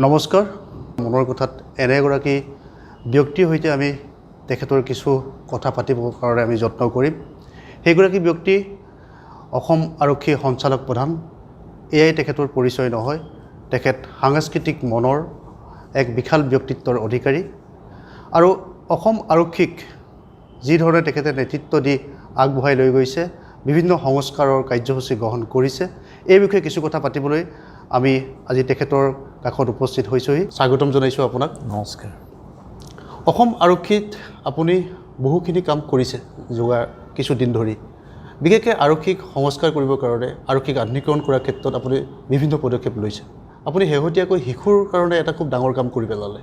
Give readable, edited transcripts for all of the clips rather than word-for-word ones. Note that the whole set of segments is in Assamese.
নমস্কাৰ মনৰ কথাত এনে এগৰাকী ব্যক্তিৰ সৈতে আমি তেখেতৰ কিছু কথা পাতিবৰ কাৰণে আমি যত্ন কৰিম সেইগৰাকী ব্যক্তি অসম আৰক্ষী সঞ্চালক প্ৰধান এয়াই তেখেতৰ পৰিচয় নহয় তেখেত সাংস্কৃতিক মনৰ এক বিশাল ব্যক্তিত্বৰ অধিকাৰী আৰু অসম আৰক্ষীক যি ধৰণে তেখেতে নেতৃত্ব দি আগবঢ়াই লৈ গৈছে বিভিন্ন সংস্কাৰৰ কাৰ্যসূচী গ্ৰহণ কৰিছে এই বিষয়ে কিছু কথা পাতিবলৈ আমি আজি তেখেতৰ কাষত উপস্থিত হৈছোহি স্বাগতম জনাইছো আপোনাক নমস্কাৰ অসম আৰক্ষীত আপুনি বহুখিনি কাম কৰিছে যোৱা কিছু দিন ধৰি বিশেষকৈ আৰক্ষীক সংস্কাৰ কৰিবৰ কাৰণে আৰক্ষীক আধুনিকৰণ কৰাৰ ক্ষেত্ৰত আপুনি বিভিন্ন পদক্ষেপ লৈছে আপুনি শেহতীয়াকৈ শিশুৰ কাৰণে এটা খুব ডাঙৰ কাম কৰি পেলালে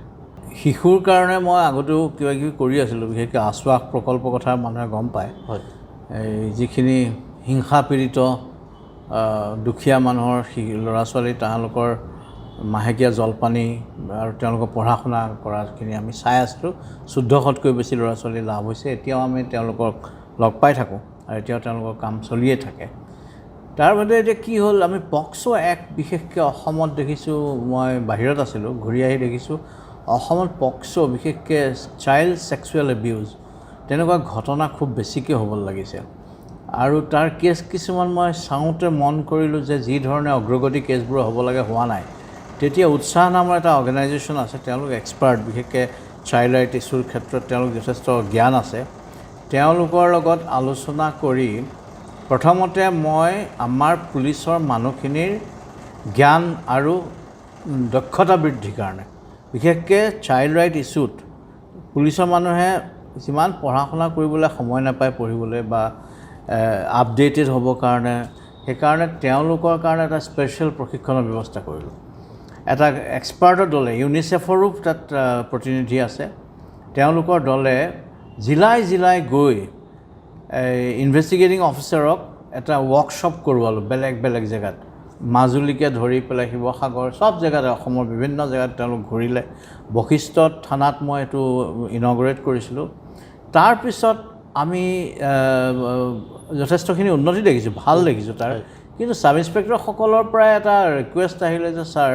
শিশুৰ কাৰণে মই আগতেও কিবা কিবি কৰি আছিলোঁ বিশেষকৈ আশ্বাস প্ৰকল্পৰ কথা মানুহে গম পায় হয় এই যিখিনি হিংসা পীড়িত দুখীয়া মানুহৰ ল'ৰা ছোৱালী তেওঁলোকৰ মাহেকীয়া জলপানী আৰু তেওঁলোকৰ পঢ়া শুনা কৰাখিনি আমি চাই আছিলোঁ 1400তকৈ বেছি ল'ৰা ছোৱালী লাভ হৈছে এতিয়াও আমি তেওঁলোকক লগ পাই থাকোঁ আৰু এতিয়াও তেওঁলোকৰ কাম চলিয়ে থাকে তাৰ বাদে এতিয়া কি হ'ল আমি পক্সো এক বিশেষকৈ অসমত দেখিছোঁ মই বাহিৰত আছিলোঁ ঘূৰি আহি দেখিছোঁ অসমত পক্সো বিশেষকৈ চাইল্ড ছেক্সুৱেল এবিউজ তেনেকুৱা ঘটনা খুব বেছিকৈ হ'ব লাগিছে আৰু তাৰ কেছ কিছুমান মই চাওঁতে মন কৰিলোঁ যে যি ধৰণে অগ্ৰগতি কেছবোৰ হ'ব লাগে হোৱা নাই তেতিয়া উৎসাহ নামৰ এটা অৰ্গেনাইজেশ্যন আছে তেওঁলোক এক্সপাৰ্ট বিশেষকৈ চাইল্ড ৰাইট ইছ্যুৰ ক্ষেত্ৰত তেওঁলোক যথেষ্ট জ্ঞান আছে তেওঁলোকৰ লগত আলোচনা কৰি প্ৰথমতে মই আমাৰ পুলিচৰ মানুহখিনিৰ জ্ঞান আৰু দক্ষতা বৃদ্ধিৰ কাৰণে বিশেষকৈ চাইল্ড ৰাইট ইছ্যুত পুলিচৰ মানুহে যিমান পঢ়া শুনা কৰিবলৈ সময় নাপায় পঢ়িবলৈ বা আপডেটেড হ'বৰ কাৰণে সেইকাৰণে তেওঁলোকৰ কাৰণে এটা স্পেচিয়েল প্ৰশিক্ষণৰ ব্যৱস্থা কৰিলোঁ এটা এক্সপাৰ্টৰ দলে ইউনিচেফৰো তাত প্ৰতিনিধি আছে তেওঁলোকৰ দলে জিলাই জিলাই গৈ ইনভেষ্টিগেটিং অফিচাৰক এটা ৱৰ্কশ্বপ কৰোৱালোঁ বেলেগ বেলেগ জেগাত মাজুলীকে ধৰি পেলাই শিৱসাগৰ চব জেগাতে অসমৰ বিভিন্ন জেগাত তেওঁলোক ঘূৰিলে বশিষ্ঠত থানাত মই এইটো ইনগ্ৰেট কৰিছিলোঁ তাৰপিছত আমি যথেষ্টখিনি উন্নতি দেখিছোঁ ভাল দেখিছোঁ তাৰ কিন্তু ছাব ইন্সপেক্টৰসকলৰ পৰাই এটা ৰিকুৱেষ্ট আহিলে যে ছাৰ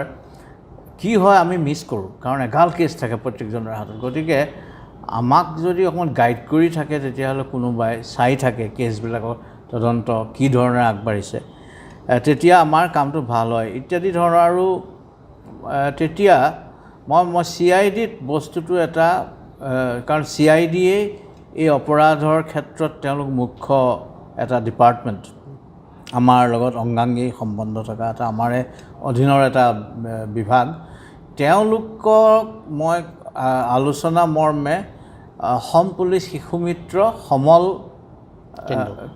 কি হয় আমি মিছ কৰোঁ কাৰণ এগাল কেছ থাকে প্ৰত্যেকজনৰ হাতত গতিকে আমাক যদি অকণমান গাইড কৰি থাকে তেতিয়াহ'লে কোনোবাই চাই থাকে কেছবিলাকৰ তদন্ত কি ধৰণে আগবাঢ়িছে তেতিয়া আমাৰ কামটো ভাল হয় ইত্যাদি ধৰণৰ আৰু তেতিয়া মই চি আই ডিত বস্তুটো এটা কাৰণ চি আই ডিয়ে এই অপৰাধৰ ক্ষেত্ৰত তেওঁলোক মুখ্য এটা ডিপাৰ্টমেণ্ট আমাৰ লগত অংগাংগী সম্বন্ধ থকা এটা আমাৰে অধীনৰ এটা বিভাগ তেওঁলোকক মই আলোচনা মৰ্মে অসম পুলিচ শিশু মিত্ৰ সমল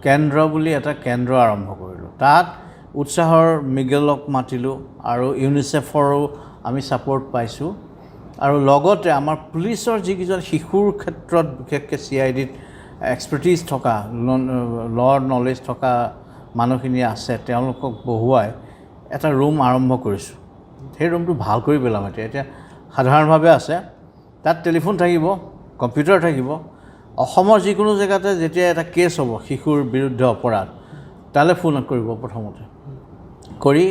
কেন্দ্ৰ বুলি এটা কেন্দ্ৰ আৰম্ভ কৰিলোঁ তাত উৎসাহৰ মিগেলক মাতিলোঁ আৰু ইউনিচেফৰো আমি ছাপৰ্ট পাইছোঁ আৰু লগতে আমাৰ পুলিচৰ যিকেইজন শিশুৰ ক্ষেত্ৰত বিশেষকৈ চি আই ডিত এক্সপাৰ্টিজ থকা লৰ নলেজ থকা মানুহখিনি আছে তেওঁলোকক বহুৱাই এটা ৰুম আৰম্ভ কৰিছোঁ সেই ৰুমটো ভাল কৰি পেলাম এতিয়া সাধাৰণভাৱে আছে তাত টেলিফোন থাকিব কম্পিউটাৰ থাকিব অসমৰ যিকোনো জেগাতে যেতিয়া এটা কেছ হ'ব শিশুৰ বিৰুদ্ধে অপৰাধ তালৈ ফোন কৰিব প্ৰথমতে কৰি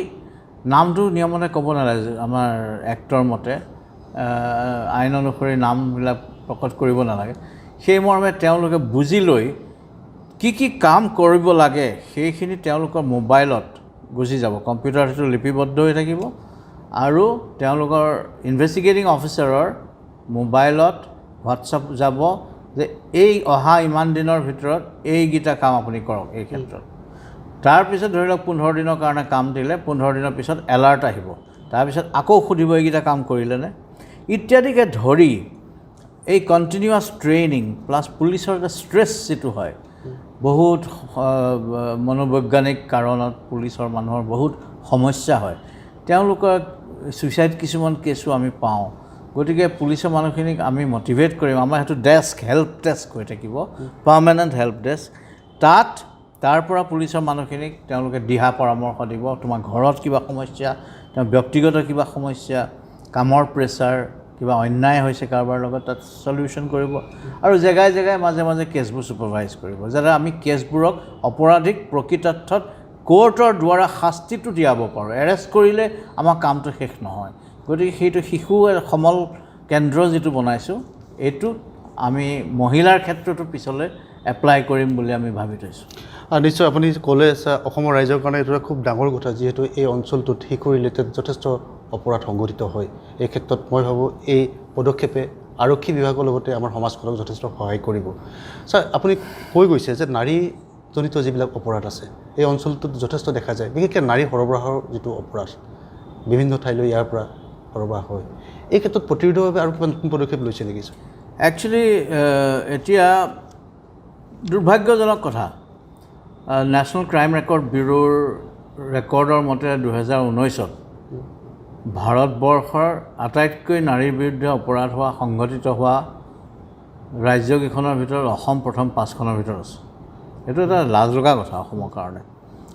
নামটো নিয়মতে ক'ব নালাগে আমাৰ এক্টৰ মতে আইন অনুসৰি নামবিলাক প্ৰকট কৰিব নালাগে সেই মৰ্মে তেওঁলোকে বুজি লৈ কি কাম কৰিব লাগে সেইখিনি তেওঁলোকৰ মোবাইলত গুচি যাব কম্পিউটাৰত সেইটো লিপিবদ্ধ হৈ থাকিব আৰু তেওঁলোকৰ ইনভেষ্টিগেটিং অফিচাৰৰ মোবাইলত হোৱাটছআপ যাব যে এই অহা ইমান দিনৰ ভিতৰত এইকেইটা কাম আপুনি কৰক এই ক্ষেত্ৰত তাৰপিছত ধৰি লওক 15 দিনৰ কাৰণে কাম দিলে 15 দিনৰ পিছত এলাৰ্ট আহিব তাৰপিছত আকৌ সুধিব এইকেইটা কাম কৰিলেনে ইত্যাদিকে ধৰি এই কণ্টিনিউৱাছ ট্ৰেইনিং প্লাছ পুলিচৰ এটা ষ্ট্ৰেছ যিটো হয় বহুত মনোবৈজ্ঞানিক কাৰণত পুলিচৰ মানুহৰ বহুত সমস্যা হয় তেওঁলোকৰ ছুইচাইড কিছুমান কেছো আমি পাওঁ গতিকে পুলিচৰ মানুহখিনিক আমি মটিভেট কৰিম আমাৰ সেইটো ডেস্ক হেল্প ডেস্ক হৈ থাকিব পাৰ্মানেণ্ট হেল্প ডেস্ক তাৰ পৰা পুলিচৰ মানুহখিনিক তেওঁলোকে দিহা পৰামৰ্শ দিব তোমাৰ ঘৰত কিবা সমস্যা তোমাৰ ব্যক্তিগত কিবা সমস্যা কামৰ প্ৰেছাৰ কিবা অন্যায় হৈছে কাৰোবাৰ লগত তাত সলিউশন কৰিব আৰু জেগাই জেগাই মাজে মাজে কেছবোৰ সুপাৰভাইজ কৰিব যাতে আমি কেছবোৰক অপৰাধিক প্ৰকৃতাৰ্থত কোৰ্টৰ দ্বাৰা শাস্তিটো দিয়াব পাৰোঁ এৰেষ্ট কৰিলে আমাৰ কামটো শেষ নহয় গতিকে সেইটো শিশু সমল কেন্দ্ৰ যিটো বনাইছোঁ এইটো আমি মহিলাৰ ক্ষেত্ৰতো পিছলৈ এপ্লাই কৰিম বুলি আমি ভাবি থৈছোঁ নিশ্চয় আপুনি ক'লে অসমৰ ৰাইজৰ কাৰণে এইটো খুব ডাঙৰ কথা যিহেতু এই অঞ্চলটোত শিশু ৰিলেটেড যথেষ্ট অপৰাধ সংঘটিত হয় এই ক্ষেত্ৰত মই ভাবোঁ এই পদক্ষেপে আৰক্ষী বিভাগৰ লগতে আমাৰ সমাজখনক যথেষ্ট সহায় কৰিব ছাৰ আপুনি কৈ গৈছে যে নাৰীজনিত যিবিলাক অপৰাধ আছে এই অঞ্চলটোত যথেষ্ট দেখা যায় বিশেষকৈ নাৰী সৰবৰাহৰ যিটো অপৰাধ বিভিন্ন ঠাইলৈ ইয়াৰ পৰা সৰবৰাহ হয় এই ক্ষেত্ৰত প্ৰতিৰোধৰ বাবে আৰু কিমান নতুন পদক্ষেপ লৈছে নেকি ছাৰ একচুৱেলি এতিয়া দুৰ্ভাগ্যজনক কথা নেশ্যনেল ক্ৰাইম ৰেকৰ্ড ব্যুৰোৰ ৰেকৰ্ডৰ মতে 2019ত ভাৰতবৰ্ষৰ আটাইতকৈ নাৰীৰ বিৰুদ্ধে অপৰাধ হোৱা সংঘটিত হোৱা ৰাজ্যকেইখনৰ ভিতৰত অসম প্ৰথম 5খনৰ ভিতৰত আছে এইটো এটা লাজ লগা কথা অসমৰ কাৰণে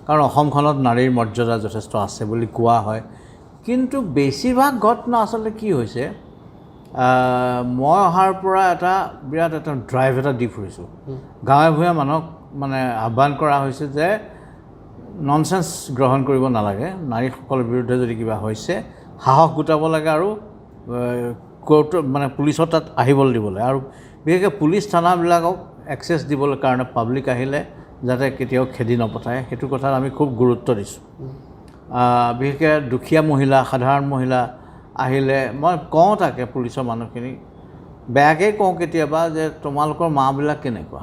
কাৰণ অসমখনত নাৰীৰ মৰ্যাদা যথেষ্ট আছে বুলি কোৱা হয় কিন্তু বেছিভাগ ঘটনা আচলতে কি হৈছে মই অহাৰ পৰা এটা বিৰাট এটা ড্ৰাইভ এটা দি ফুৰিছোঁ গাঁৱে ভূঞে মানুহক মানে আহ্বান কৰা হৈছে যে ননচেন্স গ্ৰহণ কৰিব নালাগে নাৰীসকলৰ বিৰুদ্ধে যদি কিবা হৈছে সাহস গোটাব লাগে আৰু কোৰ্ট মানে পুলিচৰ তাত আহিবলৈ দিবলৈ আৰু বিশেষকৈ পুলিচ থানাবিলাকক এক্সেছ দিবলৈ কাৰণে পাব্লিক আহিলে যাতে কেতিয়াও খেদি নপঠায় সেইটো কথাত আমি খুব গুৰুত্ব দিছোঁ বিশেষকৈ দুখীয়া মহিলা সাধাৰণ মহিলা আহিলে মই কওঁ তাকে পুলিচৰ মানুহখিনিক বেয়াকৈ কওঁ কেতিয়াবা যে তোমালোকৰ মাবিলাক কেনেকুৱা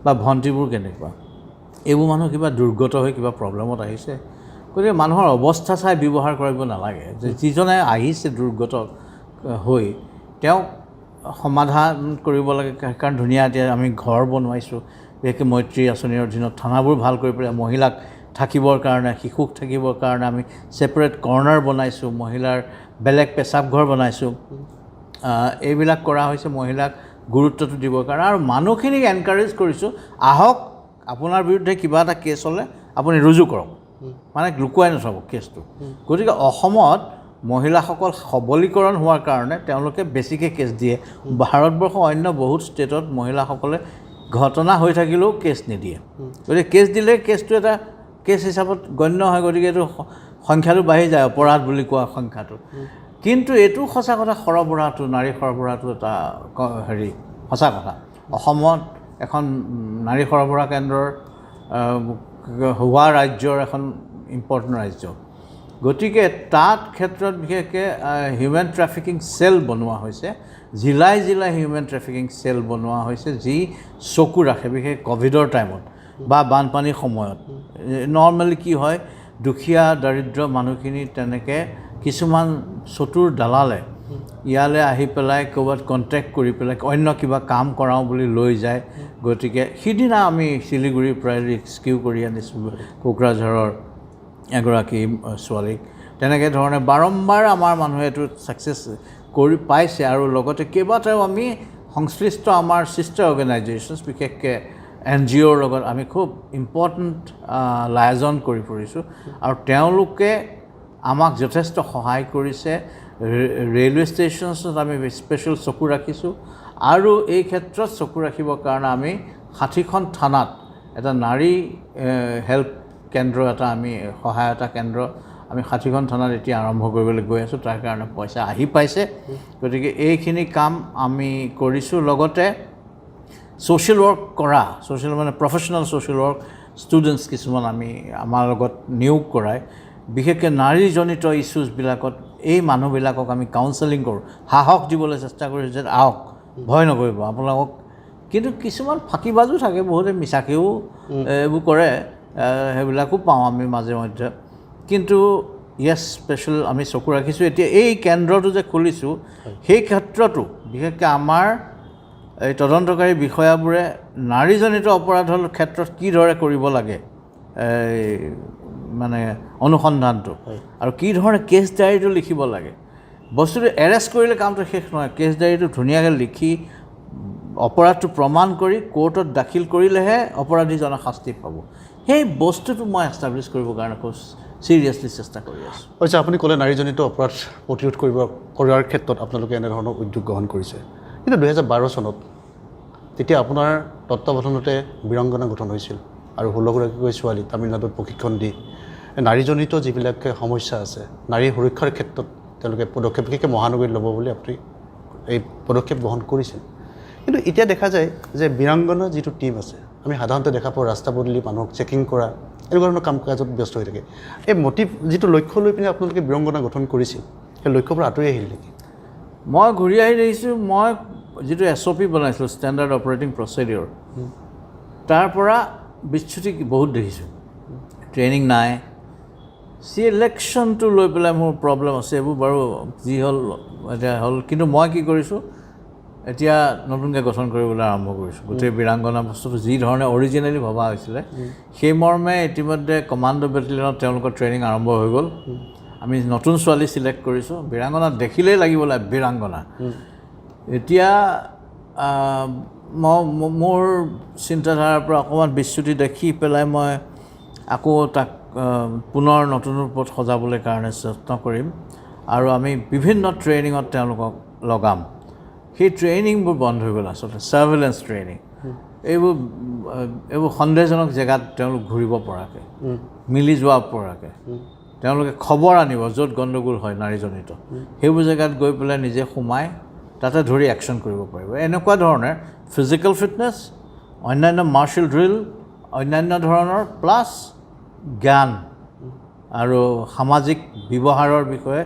বা ভণ্টিবোৰ কেনেকুৱা এইবোৰ মানুহ কিবা দুৰ্গত হৈ কিবা প্ৰব্লেমত আহিছে গতিকে মানুহৰ অৱস্থা চাই ব্যৱহাৰ কৰিব নালাগে যে যিজনে আহিছে দুৰ্গত হৈ তেওঁক সমাধান কৰিব লাগে কাৰণ ধুনীয়া এতিয়া আমি ঘৰ বনোৱাইছোঁ বিশেষকৈ মৈত্ৰী আঁচনিৰ অধীনত থানাবোৰ ভাল কৰি পেলাই মহিলাক থাকিবৰ কাৰণে শিশুক থাকিবৰ কাৰণে আমি ছেপাৰেট কৰ্ণাৰ বনাইছোঁ মহিলাৰ বেলেগ পেচাবঘৰ বনাইছোঁ এইবিলাক কৰা হৈছে মহিলাক গুৰুত্বটো দিবৰ কাৰণে আৰু মানুহখিনিক এনকাৰেজ কৰিছোঁ আহক আপোনাৰ বিৰুদ্ধে কিবা এটা কেছ হ'লে আপুনি ৰুজু কৰক মানে লুকুৱাই নথব কেছটো গতিকে অসমত মহিলাসকল সবলীকৰণ হোৱাৰ কাৰণে তেওঁলোকে বেছিকৈ কেছ দিয়ে ভাৰতবৰ্ষৰ অন্য বহুত ষ্টেটত মহিলাসকলে ঘটনা হৈ থাকিলেও কেছ নিদিয়ে গতিকে কেছ দিলে কেছটো এটা কেছ হিচাপত গণ্য হয় গতিকে এইটো সংখ্যাটো বাঢ়ি যায় অপৰাধ বুলি কোৱা সংখ্যাটো কিন্তু এইটো সঁচা কথা সৰবৰাহটো নাৰী সৰবৰাহটো এটা হেৰি সঁচা কথা অসমত এখন নাৰী সৰবৰাহ কেন্দ্ৰৰ হোৱা ৰাজ্যৰ এখন ইম্পৰ্টেণ্ট ৰাজ্য গতিকে তাত ক্ষেত্ৰত বিশেষকৈ হিউমেন ট্ৰেফিকিং চেল বনোৱা হৈছে জিলাই জিলাই হিউমেন ট্ৰেফিকিং চেল বনোৱা হৈছে যি চকু ৰাখে বিশেষকৈ ক'ভিডৰ টাইমত বা বানপানীৰ সময়ত নৰ্মেলি কি হয় দুখীয়া দৰিদ্ৰ মানুহখিনি তেনেকৈ কিছুমান চতুৰ দালালে ইয়ালৈ আহি পেলাই ক'ৰবাত কণ্টেক্ট কৰি পেলাই অন্য কিবা কাম কৰাওঁ বুলি লৈ যায় গতিকে সিদিনা আমি শিলিগুৰিৰ পৰা ৰেস্কিউ কৰি আনিছোঁ কোকৰাঝাৰৰ এগৰাকী ছোৱালীক তেনেকৈ ধৰণে বাৰম্বাৰ আমাৰ মানুহে এইটো ছাকচেছ কৰি পাইছে আৰু লগতে কেইবাটাও আমি সংশ্লিষ্ট আমাৰ ছিষ্টাৰ অৰ্গেনাইজেশ্যনছ বিশেষকৈ NGOৰ লগত আমি খুব ইম্পৰ্টেণ্ট লাইজন কৰি ফুৰিছোঁ আৰু তেওঁলোকে আমাক যথেষ্ট সহায় কৰিছে ৰেলৱে ষ্টেচনছত আমি স্পেচিয়েল চকু ৰাখিছোঁ আৰু এই ক্ষেত্ৰত চকু ৰাখিবৰ কাৰণে আমি 60খন থানাত এটা নাৰী হেল্প কেন্দ্ৰ এটা আমি সহায়তা কেন্দ্ৰ আমি 60খন থানাত এতিয়া আৰম্ভ কৰিবলৈ গৈ আছোঁ তাৰ কাৰণে পইচা আহি পাইছে গতিকে এইখিনি কাম আমি কৰিছোঁ লগতে ছ'চিয়েল ৱৰ্ক কৰা ছ'চিয়েল মানে প্ৰফেশ্যনেল ছ'চিয়েল ৱৰ্ক ষ্টুডেণ্টছ কিছুমান আমি আমাৰ লগত নিয়োগ কৰাই বিশেষকৈ নাৰীজনিত ইছ্যুজবিলাকত এই মানুহবিলাকক আমি কাউন্সেলিং কৰোঁ সাহস দিবলৈ চেষ্টা কৰিছোঁ যে আহক ভয় নকৰিব আপোনালোকক কিন্তু কিছুমান ফাঁকিবাজো থাকে বহুতে মিছাকৈও এইবোৰ কৰে সেইবিলাকো পাওঁ আমি মাজে মধ্যে কিন্তু ইয়েছ স্পেচিয়েল আমি চকু ৰাখিছোঁ এতিয়া এই কেন্দ্ৰটো যে খুলিছোঁ সেই ক্ষেত্ৰতো বিশেষকৈ আমাৰ এই তদন্তকাৰী বিষয়াবোৰে নাৰীজনিত অপৰাধৰ ক্ষেত্ৰত কি দৰে কৰিব লাগে মানে অনুসন্ধানটো আৰু কি ধৰণে কেছ ডায়েৰীটো লিখিব লাগে বস্তুটো এৰেষ্ট কৰিলে কামটো শেষ নহয় কেছ ডায়েৰীটো ধুনীয়াকৈ লিখি অপৰাধটো প্ৰমাণ কৰি কোৰ্টত দাখিল কৰিলেহে অপৰাধীজনে শাস্তি পাব সেই বস্তুটো মই এষ্টাব্লিছ কৰিবৰ কাৰণে খুব চিৰিয়াছলি চেষ্টা কৰি আছোঁ আচ্ছা আপুনি ক'লে নাৰীজনিত অপৰাধ প্ৰতিৰোধ কৰাৰ ক্ষেত্ৰত আপোনালোকে এনেধৰণৰ উদ্যোগ গ্ৰহণ কৰিছে কিন্তু 2012 চনত তেতিয়া আপোনাৰ তত্ত্বাৱধানতে বীৰাংগনা গঠন হৈছিল আৰু 16গৰাকীকৈ ছোৱালী তামিলনাডুত প্ৰশিক্ষণ দি নাৰীজনিত যিবিলাক সমস্যা আছে নাৰীৰ সুৰক্ষাৰ ক্ষেত্ৰত তেওঁলোকে পদক্ষেপ বিশেষকৈ মহানগৰীত ল'ব বুলি আপুনি এই পদক্ষেপ গ্ৰহণ কৰিছিল কিন্তু এতিয়া দেখা যায় যে বীৰাংগনা যিটো টীম আছে আমি সাধাৰণতে দেখা পাওঁ ৰাস্তা পদূলি মানুহক চেকিং কৰা এনেকুৱা ধৰণৰ কাম কাজত ব্যস্ত হৈ থাকে এই মটিভ যিটো লক্ষ্য লৈ পিনে আপোনালোকে বীৰাংগনা গঠন কৰিছিল সেই লক্ষ্যৰ পৰা আঁতৰি আহিল নেকি মই ঘূৰি আহি দেখিছোঁ মই যিটো SOP বনাইছিলোঁ ষ্টেণ্ডাৰ্ড অপাৰেটিং প্ৰচিডিঅ'ৰ তাৰ পৰা বিচ্যুতি বহুত দেখিছোঁ ট্ৰেইনিং নাই চিলেকশ্যনটো লৈ পেলাই মোৰ প্ৰব্লেম আছে এইবোৰ বাৰু যি হ'ল এতিয়া হ'ল কিন্তু মই কি কৰিছোঁ এতিয়া নতুনকৈ গঠন কৰিবলৈ আৰম্ভ কৰিছোঁ গোটেই বীৰাংগনা বস্তুটো যি ধৰণে অৰিজিনেলি ভবা হৈছিলে সেই মৰ্মে ইতিমধ্যে কমাণ্ডো বেটেলিয়নত তেওঁলোকৰ ট্ৰেইনিং আৰম্ভ হৈ গ'ল আমি নতুন ছোৱালী চিলেক্ট কৰিছোঁ বীৰাংগনা দেখিলেই লাগিব লাগে বীৰাংগনা এতিয়া মোৰ চিন্তাধাৰাৰ পৰা অকণমান বিচ্যুতি দেখি পেলাই মই আকৌ তাক পুনৰ নতুন ৰূপত সজাবলৈ কাৰণে যত্ন কৰিম আৰু আমি বিভিন্ন ট্ৰেইনিঙত তেওঁলোকক লগাম সেই ট্ৰেইনিংবোৰ বন্ধ হৈ গ'ল আচলতে ছাৰ্ভেলেঞ্চ ট্ৰেইনিং এইবোৰ সন্দেহজনক জেগাত তেওঁলোক ঘূৰিব পৰাকৈ মিলি যোৱা পৰাকৈ তেওঁলোকে খবৰ আনিব য'ত গণ্ডগোল হয় নাৰীজনিত সেইবোৰ জেগাত গৈ পেলাই নিজে সোমাই তাতে ধৰি একশ্যন কৰিব পাৰিব এনেকুৱা ধৰণে ফিজিকেল ফিটনেছ অন্যান্য মাৰ্চিয়েল ড্ৰিল অন্যান্য ধৰণৰ প্লাছ জ্ঞান আৰু সামাজিক ব্যৱহাৰৰ বিষয়ে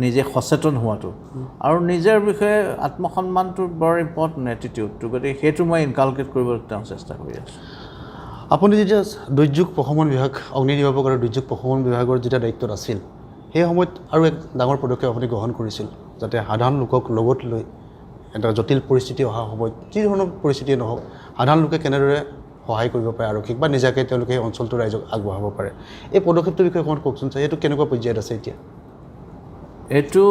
নিজে সচেতন হোৱাটো আৰু নিজৰ বিষয়ে আত্মসন্মানটো বৰ ইম্পৰ্টেণ্ট এটিটিউডটো গতিকে সেইটো মই ইনকালকেট কৰিবলৈ তেওঁ চেষ্টা কৰি আছোঁ আপুনি যেতিয়া দুৰ্যোগ প্ৰশমন বিভাগ অগ্নি নিৰ্বাপক আৰু দুৰ্যোগ প্ৰশমন বিভাগৰ যেতিয়া দায়িত্বত আছিল সেই সময়ত আৰু এক ডাঙৰ পদক্ষেপ আপুনি গ্ৰহণ কৰিছিল যাতে সাধাৰণ লোকক লগত লৈ এটা জটিল পৰিস্থিতি অহা সময়ত যি ধৰণৰ পৰিস্থিতিয়ে নহওক সাধাৰণ লোকে কেনেদৰে সহায় কৰিব পাৰে আৰক্ষীক বা নিজাকৈ তেওঁলোকে সেই অঞ্চলটোৰ ৰাইজক আগবঢ়াব পাৰে এই পদক্ষেপটোৰ বিষয়ে অকণমান কওকচোন এইটো কেনেকুৱা পৰ্যায়ত আছে এতিয়া এইটো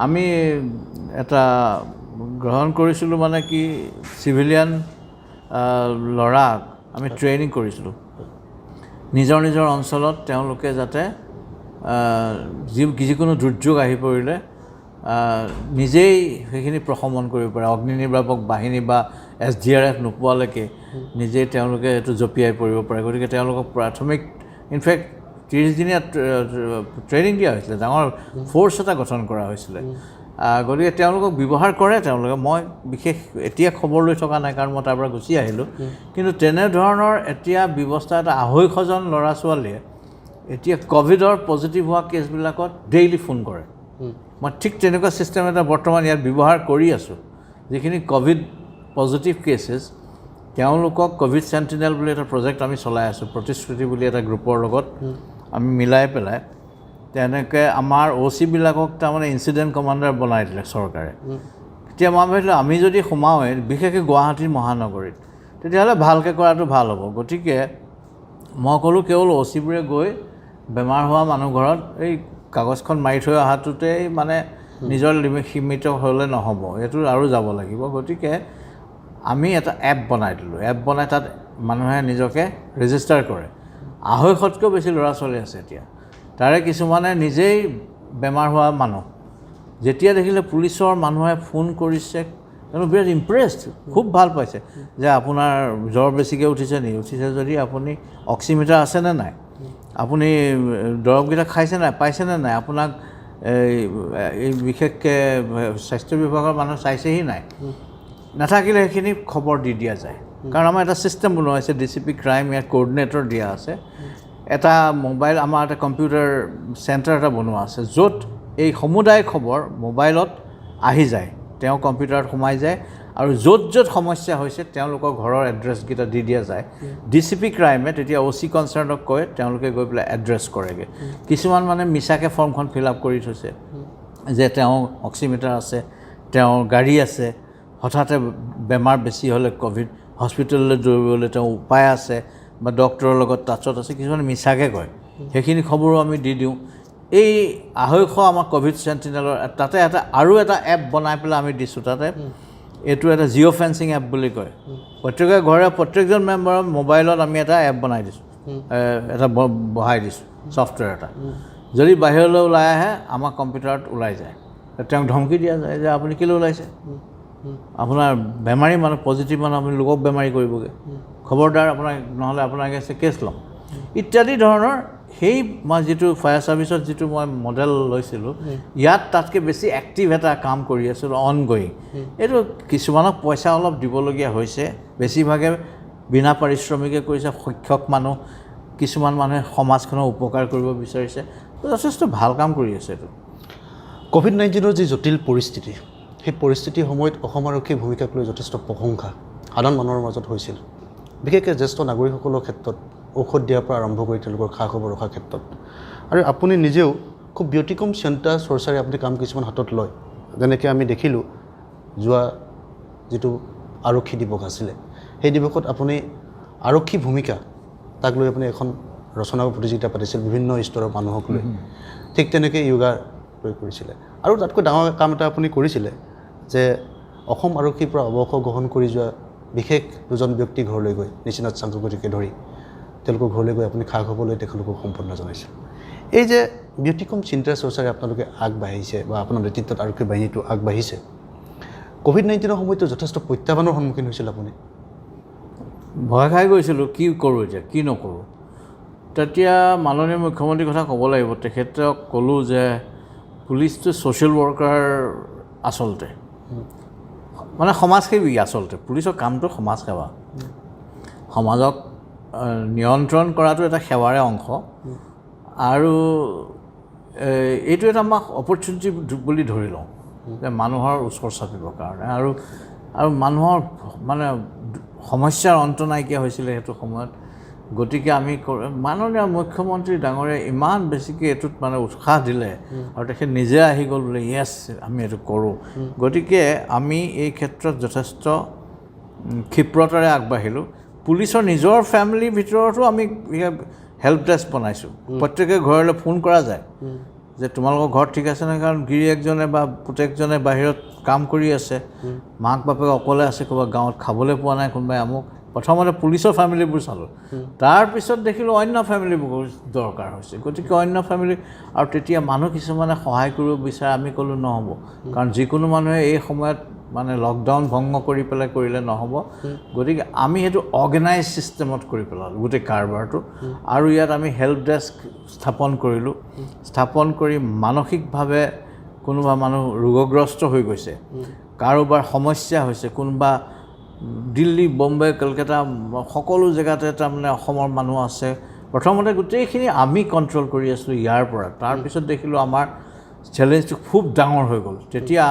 আমি এটা গ্ৰহণ কৰিছিলোঁ মানে কি চিভিলিয়ান ল'ৰাক আমি ট্ৰেইনিং কৰিছিলোঁ নিজৰ নিজৰ অঞ্চলত তেওঁলোকে যাতে যিকোনো দুৰ্যোগ আহি পৰিলে নিজেই সেইখিনি প্ৰশমন কৰিব পাৰে অগ্নি নিৰ্বাপক বাহিনী বা SDRF নোপোৱালৈকে নিজেই তেওঁলোকে এইটো জঁপিয়াই পৰিব পাৰে গতিকে তেওঁলোকক প্ৰাথমিক ইনফেক্ট 30 দিনীয়া ট্ৰেইনিং দিয়া হৈছিলে ডাঙৰ ফ'ৰ্চ এটা গঠন কৰা হৈছিলে গতিকে তেওঁলোকক ব্যৱহাৰ কৰে তেওঁলোকে মই বিশেষ এতিয়া খবৰ লৈ থকা নাই কাৰণ মই তাৰ পৰা গুচি আহিলোঁ কিন্তু তেনেধৰণৰ এতিয়া ব্যৱস্থা এটা 250জন ল'ৰা ছোৱালীয়ে এতিয়া ক'ভিডৰ পজিটিভ হোৱা কেছবিলাকত ডেইলি ফোন কৰে মই ঠিক তেনেকুৱা ছিষ্টেম এটা বৰ্তমান ইয়াত ব্যৱহাৰ কৰি আছোঁ যিখিনি ক'ভিড পজিটিভ কেছেছ তেওঁলোকক ক'ভিড চেণ্টিনেল বুলি এটা প্ৰজেক্ট আমি চলাই আছোঁ প্ৰতিশ্ৰুতি বুলি এটা গ্ৰুপৰ লগত আমি মিলাই পেলাই তেনেকৈ আমাৰ OC-বিলাকক তাৰমানে ইনচিডেণ্ট কমাণ্ডাৰ বনাই দিলে চৰকাৰে এতিয়া মই ভাবিলোঁ আমি যদি সোমাওঁৱে বিশেষকৈ গুৱাহাটী মহানগৰীত তেতিয়াহ'লে ভালকৈ কৰাটো ভাল হ'ব গতিকে মই ক'লোঁ কেৱল OC-বোৰে গৈ বেমাৰ হোৱা মানুহ ঘৰত এই কাগজখন মাৰি থৈ অহাটোতেই মানে নিজৰ সীমিত হ'লে নহ'ব এইটো আৰু যাব লাগিব গতিকে আমি এটা এপ বনাই দিলোঁ এপ বনাই তাত মানুহে নিজকে ৰেজিষ্টাৰ কৰে 250তকৈ বেছি ল'ৰা ছোৱালী আছে এতিয়া তাৰে কিছুমানে নিজেই বেমাৰ হোৱা মানুহ যেতিয়া দেখিলে পুলিচৰ মানুহে ফোন কৰিছে তেওঁলোক বিৰাট ইম্প্ৰেছড খুব ভাল পাইছে যে আপোনাৰ জ্বৰ বেছিকৈ উঠিছে নেকি উঠিছে যদি আপুনি অক্সিমিটাৰ আছেনে নাই আপুনি দৰৱকেইটা খাইছেনে নাই পাইছেনে নাই আপোনাক এই বিশেষকৈ স্বাস্থ্য বিভাগৰ মানুহ চাইছেহি নাই নাথাকিলে সেইখিনি খবৰ দি দিয়া যায় কাৰণ আমাৰ এটা ছিষ্টেম বনোৱা হৈছে DCP ক্ৰাইম ইয়াত কোঅৰ্ডিনেটৰ দিয়া আছে এটা মোবাইল আমাৰ এটা কম্পিউটাৰ চেণ্টাৰ এটা বনোৱা আছে য'ত এই সমুদায় খবৰ মোবাইলত আহি যায় তেওঁ কম্পিউটাৰত সোমাই যায় আৰু য'ত য'ত সমস্যা হৈছে তেওঁলোকৰ ঘৰৰ এড্ৰেছকেইটা দি দিয়া যায় DCP ক্ৰাইমে তেতিয়া OC কনচাৰ্ণক কয় তেওঁলোকে গৈ পেলাই এড্ৰেছ কৰেগৈ কিছুমান মানে মিছাকৈ ফৰ্মখন ফিল আপ কৰি থৈছে যে তেওঁ অক্সিমিটাৰ আছে তেওঁৰ গাড়ী আছে হঠাতে বেমাৰ বেছি হ'লে ক'ভিড হস্পিটেললৈ দৌৰিবলৈ তেওঁ উপায় আছে বা ডক্টৰৰ লগত টাচত আছে কিছুমানে মিছাকৈ কয় সেইখিনি খবৰো আমি দি দিওঁ এই 250 আমাৰ ক'ভিড চেণ্টিনেলৰ তাতে আৰু এটা এপ বনাই পেলাই আমি দিছোঁ তাতে এইটো এটা জিঅ' ফেন্সিং এপ বুলি কয় প্ৰত্যেকে ঘৰে প্ৰত্যেকজন মেম্বাৰৰ মোবাইলত আমি এটা এপ বনাই দিছোঁ এটা বহাই দিছোঁ ছফ্টৱেৰ এটা যদি বাহিৰলৈ ওলাই আহে আমাৰ কম্পিউটাৰত ওলাই যায় তেওঁক ধমকি দিয়া যায় যে আপুনি কেলৈ ওলাইছে আপোনাৰ বেমাৰী মানুহ পজিটিভ মানুহ আপুনি লোকক বেমাৰী কৰিবগৈ খবৰদাৰ আপোনাক নহ'লে আপোনাক কেছ ল'ম ইত্যাদি ধৰণৰ সেই মই যিটো ফায়াৰ ছাৰ্ভিচত যিটো মই মডেল লৈছিলোঁ ইয়াত তাতকৈ বেছি এক্টিভ এটা কাম কৰি আছিলোঁ অন গয়িং এইটো কিছুমানক পইচা অলপ দিবলগীয়া হৈছে বেছিভাগে বিনা পাৰিশ্ৰমিকে কৰিছে শিক্ষক মানুহ কিছুমান মানুহে সমাজখনৰ উপকাৰ কৰিব বিচাৰিছে যথেষ্ট ভাল কাম কৰি আছে এইটো কোভিড-19 যি জটিল পৰিস্থিতি সেই পৰিস্থিতিৰ সময়ত অসম আৰক্ষীৰ ভূমিকাক লৈ যথেষ্ট প্ৰশংসা সাধাৰণ মানুহৰ মাজত হৈছিল বিশেষকৈ জ্যেষ্ঠ নাগৰিকসকলৰ ক্ষেত্ৰত ঔষধ দিয়াৰ পৰা আৰম্ভ কৰি তেওঁলোকৰ খা খবৰ ৰখাৰ ক্ষেত্ৰত আৰু আপুনি নিজেও খুব ব্যতিক্ৰম চিন্তা চৰ্চাৰে আপুনি কাম কিছুমান হাতত লয় যেনেকৈ আমি দেখিলোঁ যোৱা যিটো আৰক্ষী দিৱস আছিলে সেই দিৱসত আপুনি আৰক্ষী ভূমিকা তাক লৈ আপুনি এখন ৰচনা প্ৰতিযোগিতা পাতিছিল বিভিন্ন স্তৰৰ মানুহক লৈ ঠিক তেনেকৈ য়োগা প্ৰয়োগ কৰিছিলে আৰু তাতকৈ ডাঙৰ কাম এটা আপুনি কৰিছিলে যে অসম আৰক্ষীৰ পৰা অৱসৰ গ্ৰহণ কৰি যোৱা বিশেষ দুজন ব্যক্তি ঘৰলৈ গৈ নিচিনাথ চাংকুকটিকে ধৰি তেওঁলোকৰ ঘৰলৈ গৈ আপুনি খা খবৰ লৈ তেখেতলোকক সম্পূৰ্ণ জনাইছিল এই যে ব্যতিক্ৰম চিন্তা চৰ্চাৰে আপোনালোকে আগবাঢ়িছে বা আপোনাৰ নেতৃত্বত আৰক্ষী বাহিনীটো আগবাঢ়িছে কোভিড-19 সময়তো যথেষ্ট প্ৰত্যাহ্বানৰ সন্মুখীন হৈছিল আপুনি ভয় খাই গৈছিলোঁ কি কৰোঁ এতিয়া কি নকৰোঁ তেতিয়া মাননীয় মুখ্যমন্ত্ৰীৰ কথা ক'ব লাগিব তেখেতক ক'লোঁ যে পুলিচটো ছ'চিয়েল ৱৰ্কাৰ আচলতে মানে সমাজসেৱী আচলতে পুলিচৰ কামটো সমাজ সেৱা সমাজক নিয়ন্ত্ৰণ কৰাটো এটা সেৱাৰে অংশ আৰু এইটো এটা আমাক অপৰচুনিটি বুলি ধৰি লওঁ যে মানুহৰ ওচৰ চাপিবৰ কাৰণে আৰু মানুহৰ মানে সমস্যাৰ অন্ত নাইকিয়া হৈছিলে সেইটো সময়ত গতিকে আমি মাননীয় মুখ্যমন্ত্ৰী ডাঙৰীয়া ইমান বেছিকৈ এইটোত মানে উৎসাহ দিলে আৰু তেখেত নিজে আহি গ'ল বোলে য়েছ আমি এইটো কৰোঁ গতিকে আমি এই ক্ষেত্ৰত যথেষ্ট ক্ষিপ্ৰতাৰে আগবাঢ়িলোঁ পুলিচৰ নিজৰ ফেমিলিৰ ভিতৰতো আমি হেল্প ডেস্ক বনাইছোঁ প্ৰত্যেকে ঘৰলৈ ফোন কৰা যায় যে তোমালোকৰ ঘৰত ঠিক আছে নহয় কাৰণ গিৰিয়েকজনে বা পুতেকজনে বাহিৰত কাম কৰি আছে মাক বাপেক অকলে আছে ক'ৰবাত গাঁৱত খাবলৈ পোৱা নাই কোনোবাই আমুক প্ৰথমতে পুলিচৰ ফেমিলিবোৰ চালোঁ তাৰপিছত দেখিলোঁ অন্য ফেমিলিবোৰ দৰকাৰ হৈছে গতিকে অন্য ফেমিলি আৰু তেতিয়া মানুহ কিছুমানে সহায় কৰিব বিচাৰে আমি ক'লোঁ নহ'ব কাৰণ যিকোনো মানুহে এই সময়ত মানে লকডাউন ভংগ কৰি পেলাই কৰিলে নহ'ব গতিকে আমি সেইটো অৰ্গেনাইজ ছিষ্টেমত কৰি পেলালোঁ গোটেই কাৰবাৰটো আৰু ইয়াত আমি হেল্প ডেস্ক স্থাপন কৰিলোঁ স্থাপন কৰি মানসিকভাৱে কোনোবা মানুহ ৰোগগ্ৰস্ত হৈ গৈছে কাৰোবাৰ সমস্যা হৈছে কোনোবা দিল্লী বম্বে কলকাতা সকলো জেগাতে তাৰমানে অসমৰ মানুহ আছে প্ৰথমতে গোটেইখিনি আমি কণ্ট্ৰল কৰি আছিলোঁ ইয়াৰ পৰা তাৰপিছত দেখিলোঁ আমাৰ চেলেঞ্জটো খুব ডাঙৰ হৈ গ'ল তেতিয়া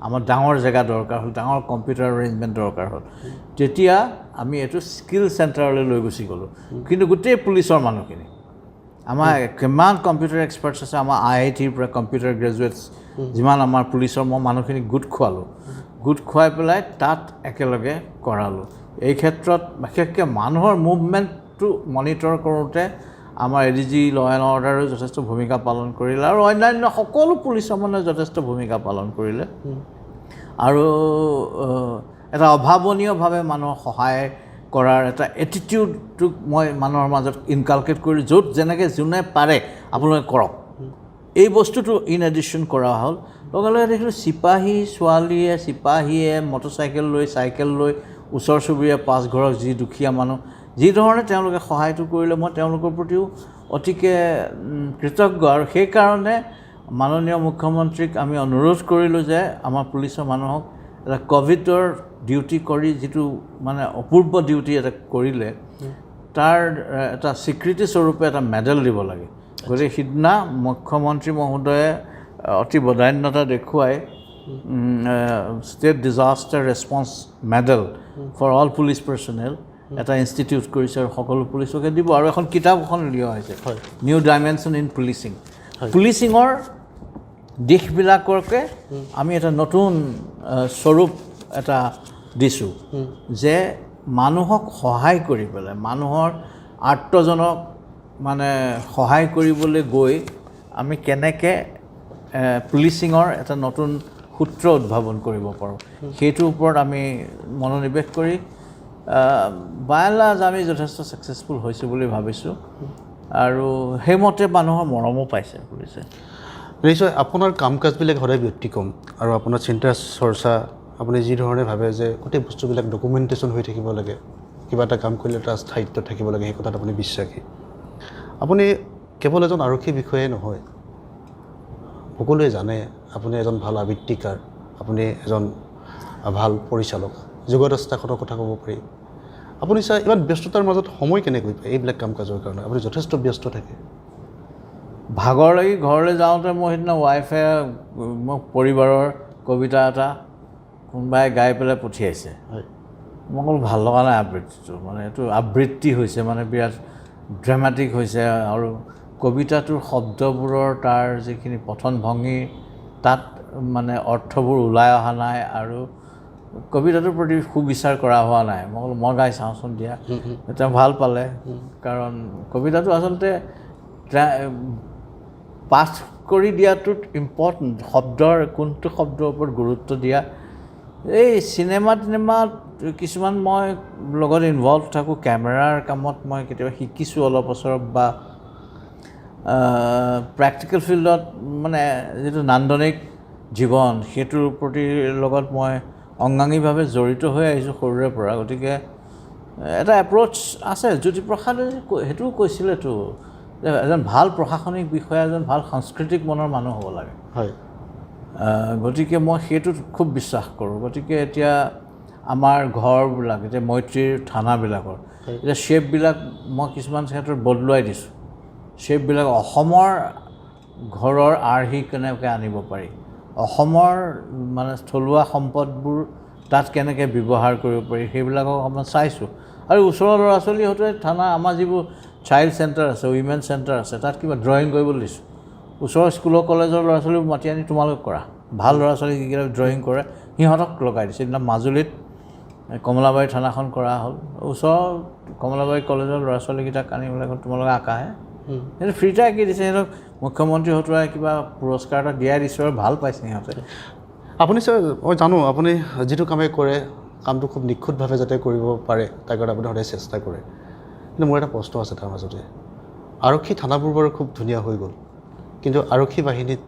আমাৰ ডাঙৰ জেগা দৰকাৰ হ'ল ডাঙৰ কম্পিউটাৰ এৰেঞ্জমেণ্ট দৰকাৰ হ'ল তেতিয়া আমি এইটো স্কিল চেণ্টাৰলৈ লৈ গুচি গ'লোঁ কিন্তু গোটেই পুলিচৰ মানুহখিনি আমাৰ কিমান কম্পিউটাৰ এক্সপাৰ্টছ আছে আমাৰ IITৰ পৰা কম্পিউটাৰ গ্ৰেজুৱেটছ যিমান আমাৰ পুলিচৰ মই মানুহখিনি গোট খোৱালোঁ গোট খুৱাই পেলাই তাত একেলগে কৰালোঁ এই ক্ষেত্ৰত বিশেষকৈ মানুহৰ মুভমেণ্টটো মনিটৰ কৰোঁতে আমাৰ ADG ল এণ্ড অৰ্ডাৰেও যথেষ্ট ভূমিকা পালন কৰিলে আৰু অন্যান্য সকলো পুলিচৰ মানুহে যথেষ্ট ভূমিকা পালন কৰিলে আৰু এটা অভাৱনীয়ভাৱে মানুহক সহায় কৰাৰ এটা এটিটিউডটোক মই মানুহৰ মাজত ইনকালকেট কৰি য'ত যেনেকৈ যোনে পাৰে আপোনালোকে কৰক এই বস্তুটো ইন এডিশ্যন কৰা হ'ল লগে লগে দেখিলোঁ চিপাহীয়ে মটৰচাইকেল লৈ চাইকেল লৈ ওচৰ চুবুৰীয়া পাঁচঘৰৰ যি দুখীয়া মানুহ যিধৰণে তেওঁলোকে সহায়টো কৰিলে মই তেওঁলোকৰ প্ৰতিও অতিকে কৃতজ্ঞ আৰু সেইকাৰণে মাননীয় মুখ্যমন্ত্ৰীক আমি অনুৰোধ কৰিলোঁ যে আমাৰ পুলিচৰ মানুহক এটা ক'ভিডৰ ডিউটি কৰি যিটো মানে অপূৰ্ব ডিউটি এটা কৰিলে তাৰ এটা স্বীকৃতি স্বৰূপে এটা মেডেল দিব লাগে গতিকে সিদিনা মুখ্যমন্ত্ৰী মহোদয়ে অতি বদান্যতা দেখুৱাই state disaster response medal for all police personnel এটা ইনষ্টিটিউট কৰিছে আৰু সকলো পুলিচকে দিব আৰু এখন কিতাপ এখন উলিওৱা হৈছে নিউ ডাইমেনশ্যন ইন পুলিচিং পুলিচিঙৰ দিশবিলাককে আমি এটা নতুন স্বৰূপ এটা দিছোঁ যে মানুহক সহায় কৰি পেলাই মানুহৰ আৰ্তজনক মানে সহায় কৰিবলৈ গৈ আমি কেনেকৈ পুলিচিঙৰ এটা নতুন সূত্ৰ উদ্ভাৱন কৰিব পাৰোঁ সেইটোৰ ওপৰত আমি মনোনিৱেশ কৰি বাই এণ্ড লাৰ্জ আমি যথেষ্ট ছাকচেছফুল হৈছোঁ বুলি ভাবিছোঁ আৰু সেইমতে মানুহৰ মৰমো পাইছে পুলিচে নিশ্চয় আপোনাৰ কাম কাজবিলাক সদায় ব্যতিক্ৰম আৰু আপোনাৰ চিন্তা চৰ্চা আপুনি যি ধৰণে ভাবে যে গোটেই বস্তুবিলাক ডকুমেণ্টেশ্যন হৈ থাকিব লাগে কিবা এটা কাম কৰিলে এটা স্থায়িত্ব থাকিব লাগে সেই কথাত আপুনি বিশ্বাসী আপুনি কেৱল এজন আৰক্ষী বিষয়াই নহয়, সকলোৱে জানে আপুনি এজন ভাল আবৃত্তিকাৰ, আপুনি এজন ভাল পৰিচালক, যোগদাষ্টাখনৰ কথা ক'ব পাৰি। আপুনি চাই ইমান ব্যস্ততাৰ মাজত সময় কেনেকৈ পায় এইবিলাক কাম কাজৰ কাৰণে? আপুনি যথেষ্ট ব্যস্ত থাকে। ভাগৰ লাগি ঘৰলৈ যাওঁতে মই সেইদিনা ৱাইফে মোক পৰিবাৰৰ কবিতা এটা কোনোবাই গাই পেলাই পঠিয়াইছে। হয়, মই ক'লো ভাল লগা নাই আবৃত্তিটো, মানে এইটো আবৃত্তি হৈছে, মানে বিৰাট ড্ৰামাটিক হৈছে, আৰু কবিতাটোৰ শব্দবোৰৰ তাৰ যিখিনি পঠন ভংগী তাত মানে অৰ্থবোৰ ওলাই অহা নাই, আৰু কবিতাটোৰ প্ৰতি সুবিচাৰ কৰা হোৱা নাই। মই ক'লো মই গাই চাওঁচোন দিয়া। তেওঁ ভাল পালে, কাৰণ কবিতাটো আচলতে পাঠ কৰি দিয়াটোত ইম্পৰ্টেণ্ট, শব্দৰ কোনটো শব্দৰ ওপৰত গুৰুত্ব দিয়া। এই চিনেমাত কিছুমান মই লগত ইনভলভ থাকোঁ, কেমেৰাৰ কামত মই কেতিয়াবা শিকিছোঁ অলপ ওচৰত, বা প্ৰেক্টিকেল ফিল্ডত মানে যিটো নান্দনিক জীৱন সেইটোৰ প্ৰতি লগত মই অংগাংগীভাৱে জড়িত হৈ আহিছোঁ সৰুৰে পৰা। গতিকে এটা এপ্ৰ'চ আছে। জ্যোতিপ্ৰসাদে সেইটোও কৈছিলেতো যে এজন ভাল প্ৰশাসনিক বিষয়া, এজন ভাল সাংস্কৃতিক মনৰ মানুহ হ'ব লাগে। হয়, গতিকে মই সেইটোত খুব বিশ্বাস কৰোঁ। গতিকে এতিয়া আমাৰ ঘৰবিলাক, এতিয়া মৈত্ৰীৰ থানাবিলাকৰ এতিয়া শ্বেপবিলাক মই কিছুমান ক্ষেত্ৰত বদলুৱাই দিছোঁ। শ্বেপবিলাক অসমৰ ঘৰৰ আৰ্হি কেনেকৈ আনিব পাৰি, অসমৰ মানে থলুৱা সম্পদবোৰ তাত কেনেকৈ ব্যৱহাৰ কৰিব পাৰি, সেইবিলাকক অকণমান চাইছোঁ। আৰু ওচৰৰ ল'ৰা ছোৱালীহঁতে থানা, আমাৰ যিবোৰ চাইল্ড চেণ্টাৰ আছে, উইমেন চেণ্টাৰ আছে, তাত কিবা ড্ৰয়িং কৰিবলৈ দিছোঁ। ওচৰৰ স্কুলৰ কলেজৰ ল'ৰা ছোৱালীবোৰ মাতি আনি তোমালোক কৰা, ভাল ল'ৰা ছোৱালী যিকেইটা ড্ৰয়িং কৰে সিহঁতক লগাই দিছে। সেইদিনা মাজুলীত কমলাবাৰী থানাখন কৰা হ'ল, ওচৰৰ কমলাবাৰী কলেজৰ ল'ৰা ছোৱালীকেইটাক আনি পেলাই তোমালোকে আঁকাহে, সেইটো ফ্ৰীতে আঁকি দিছে। সিহঁতক মুখ্যমন্ত্ৰী হতুৱাই কিবা পুৰস্কাৰ এটা দিয়াই দিছোঁ, আৰু ভাল পাইছে সিহঁতে। আপুনি ছাৰ, মই জানো আপুনি যিটো কামেই কৰে কামটো খুব নিখুঁতভাৱে যাতে কৰিব পাৰে তাৰ কাৰণে আপুনি সদায় চেষ্টা কৰে। কিন্তু মোৰ এটা প্ৰশ্ন আছে তাৰ মাজতে, আৰক্ষী থানাবোৰ বাৰু খুব ধুনীয়া হৈ গ'ল, কিন্তু আৰক্ষী বাহিনীত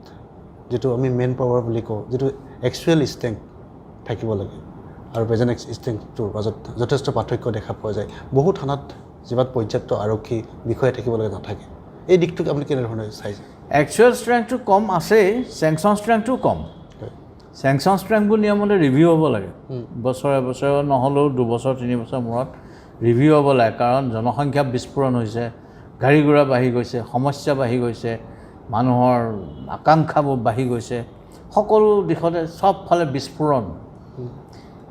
যিটো আমি মেন পাৱাৰ বুলি কওঁ, যিটো এক্সুৱেল ষ্ট্ৰেংথ থাকিব লাগে আৰু প্ৰেজেণ্ট ষ্ট্ৰেংথটোৰ মাজত যথেষ্ট পাৰ্থক্য দেখা পোৱা যায়। বহু থানাত যিমান পৰ্যাপ্ত আৰক্ষী বিষয়া থাকিব লাগে নাথাকে। এই দিশটোক আপুনি কেনেধৰণে চাইছে? একচুৱেল ষ্ট্ৰেংথটো কম আছেই, চেংচন ষ্ট্ৰেংথটোও কম। চেংচন ষ্ট্ৰেংথবোৰ নিয়মতে ৰিভিউ হ'ব লাগে, বছৰে বছৰে নহ'লেও 2 বছৰ 3 বছৰ মূৰত ৰিভিউ হ'ব লাগে। কাৰণ জনসংখ্যা বিস্ফোৰণ হৈছে, গাড়ী ঘোঁৰা বাঢ়ি গৈছে, সমস্যা বাঢ়ি গৈছে, মানুহৰ আকাংক্ষাবোৰ বাঢ়ি গৈছে, সকলো দিশতে চবফালে বিস্ফোৰণ।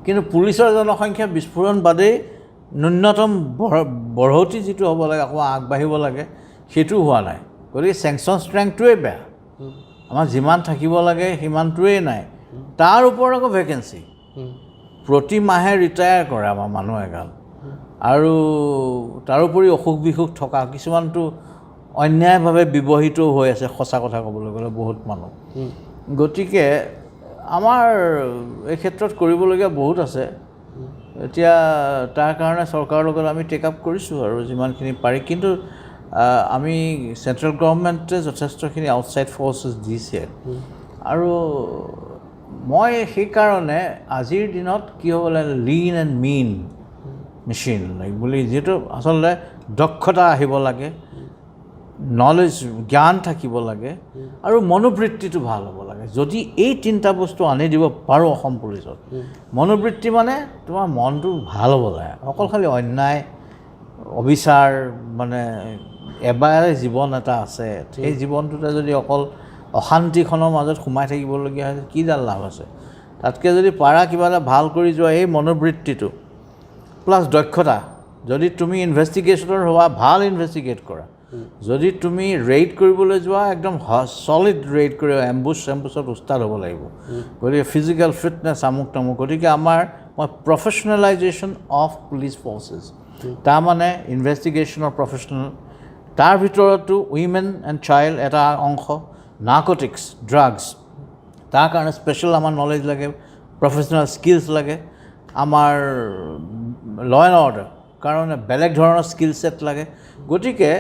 কিন্তু পুলিচৰ জনসংখ্যা বিস্ফোৰণ বাদেই ন্যূনতম বঢ়তি যিটো হ'ব লাগে, অকণমান আগবাঢ়িব লাগে, সেইটো হোৱা নাই। গতিকে চেংচন ষ্ট্ৰেংথটোৱে বেয়া, আমাৰ যিমান থাকিব লাগে সিমানটোৱেই নাই। তাৰ ওপৰত আকৌ ভেকেঞ্চি, প্ৰতি মাহে ৰিটায়াৰ কৰে আমাৰ মানুহ এগাল, আৰু তাৰোপৰি অসুখ বিসুখ থকা কিছুমানটো অন্যায়ভাৱে ব্যৱহৃতও হৈ আছে, সঁচা কথা ক'বলৈ গ'লে বহুত মানুহ। গতিকে আমাৰ এই ক্ষেত্ৰত কৰিবলগীয়া বহুত আছে। এতিয়া তাৰ কাৰণে চৰকাৰৰ লগত আমি টেক আপ কৰিছোঁ আৰু যিমানখিনি পাৰি। কিন্তু আমি চেণ্ট্ৰেল গভৰ্ণমেণ্টে যথেষ্টখিনি আউটছাইড ফ'ৰ্চেছ দিছে, আৰু মই সেইকাৰণে আজিৰ দিনত কি হ'ব লাগে, লিন এণ্ড মিন মেচিন বুলি, যিটো আচলতে দক্ষতা আহিব লাগে, নলেজ জ্ঞান থাকিব লাগে, আৰু মনোবৃত্তিটো ভাল হ'ব লাগে। যদি এই 3টা বস্তু আনি দিব পাৰোঁ অসম পুলিচত, মনোবৃত্তি মানে তোমাৰ মনটো ভাল হ'ব লাগে, অকল খালি অন্যায় অবিচাৰ, মানে এবাৰে জীৱন এটা আছে, সেই জীৱনটোতে যদি অকল অশান্তিখনৰ মাজত সোমাই থাকিবলগীয়া হয়, কিডাল লাভ আছে? তাতকৈ যদি পাৰা কিবা এটা ভাল কৰি যোৱা, এই মনোবৃত্তিটো প্লাছ দক্ষতা। যদি তুমি ইনভেষ্টিগেশ্যনৰ হোৱা, ভাল ইনভেষ্টিগেট কৰা। যদি তুমি ৰেইড কৰিবলৈ যোৱা, একদম ছলিড ৰেইড কৰি, এম্বুছত উস্তাদ হ'ব লাগিব। গতিকে ফিজিকেল ফিটনেছ আমুক তামুক। গতিকে মই প্ৰফেচনেলাইজেশ্যন অফ পুলিচ ফ'ৰ্চেছ, তাৰমানে ইনভেষ্টিগেশ্যনৰ প্ৰফেচনেল, তাৰ ভিতৰতো উইমেন এণ্ড চাইল্ড এটা অংশ, নাৰ্কটিক্স ড্ৰাগছ, তাৰ কাৰণে স্পেচিয়েল আমাৰ নলেজ লাগে, প্ৰফেচনেল স্কিলছ লাগে। আমাৰ ল এণ্ড অৰ্ডাৰ কাৰণে বেলেগ ধৰণৰ স্কিল ছেট লাগে। গতিকে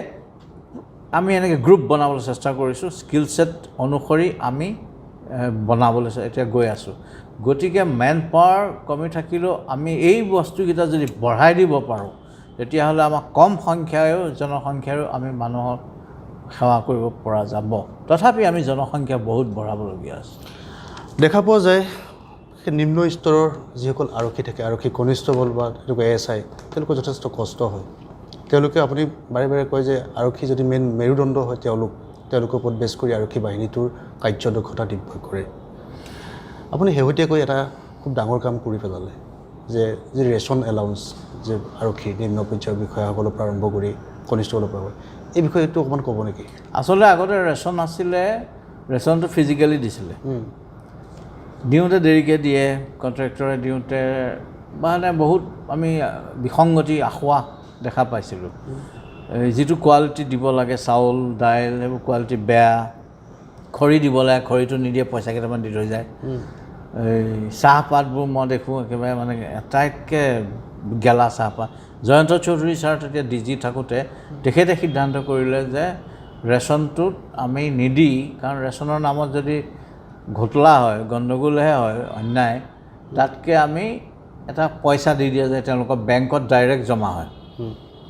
আমি এনেকৈ গ্ৰুপ বনাবলৈ চেষ্টা কৰিছোঁ, স্কিল ছেট অনুসৰি আমি বনাবলৈ এতিয়া গৈ আছোঁ। গতিকে মেন পাৱাৰ কমি থাকিলেও আমি এই বস্তুকেইটা যদি বঢ়াই দিব পাৰোঁ, তেতিয়াহ'লে আমাক কম সংখ্যায়ো জনসংখ্যাৰো আমি মানুহক সেৱা কৰিব পৰা যাব তথাপি আমি জনসংখ্যা বহুত বঢ়াবলগীয়া আছে দেখা পোৱা যায় নিম্ন স্তৰৰ যিসকল আৰক্ষী থাকে আৰক্ষী কনিষ্টবল বা তেনেকুৱা ASI তেওঁলোকৰ যথেষ্ট কষ্ট হয় তেওঁলোকে আপুনি বাৰে বাৰে কয় যে আৰক্ষী যদি মেইন মেৰুদণ্ড হয় তেওঁলোকৰ ওপৰত বেছ কৰি আৰক্ষী বাহিনীটোৰ কাৰ্যদক্ষতা নিৰ্ভৰ কৰে আপুনি শেহতীয়াকৈ এটা খুব ডাঙৰ কাম কৰি পেলালে যে যি ৰেচন এলাউন্স যে আৰক্ষী নিম্ন পৰ্যায়ৰ বিষয়াসকলৰ পৰা আৰম্ভ কৰি কনিষ্টবলৰ পৰা এই বিষয়টো অকণমান ক'ব নেকি আচলতে আগতে ৰেচন আছিলে ৰেচনটো ফিজিকেলি দিছিলে দিওঁতে দেৰিকৈ দিয়ে কণ্ট্ৰেক্টৰে দিওঁতে মানে বহুত আমি বিসংগতি আখোৱা দেখা পাইছিলোঁ যিটো কোৱালিটি দিব লাগে চাউল দাইল এইবোৰ কোৱালিটি বেয়া খৰি দিব লাগে খৰিটো নিদিয়ে পইচা কেইটামান দি থৈ যায় এই চাহপাতবোৰ মই দেখোঁ একেবাৰে মানে আটাইতকৈ গেলা চাহপাত জয়ন্ত চৌধুৰী ছাৰ তেতিয়া DG থাকোঁতে তেখেতে সিদ্ধান্ত কৰিলে যে ৰেচনটোত আমি নিদি কাৰণ ৰেচনৰ নামত যদি ঘোটলা হয় গণ্ডগোলহে হয় অন্যায় তাতকৈ আমি এটা পইচা দি দিয়া যায় তেওঁলোকৰ বেংকত ডাইৰেক্ট জমা হয়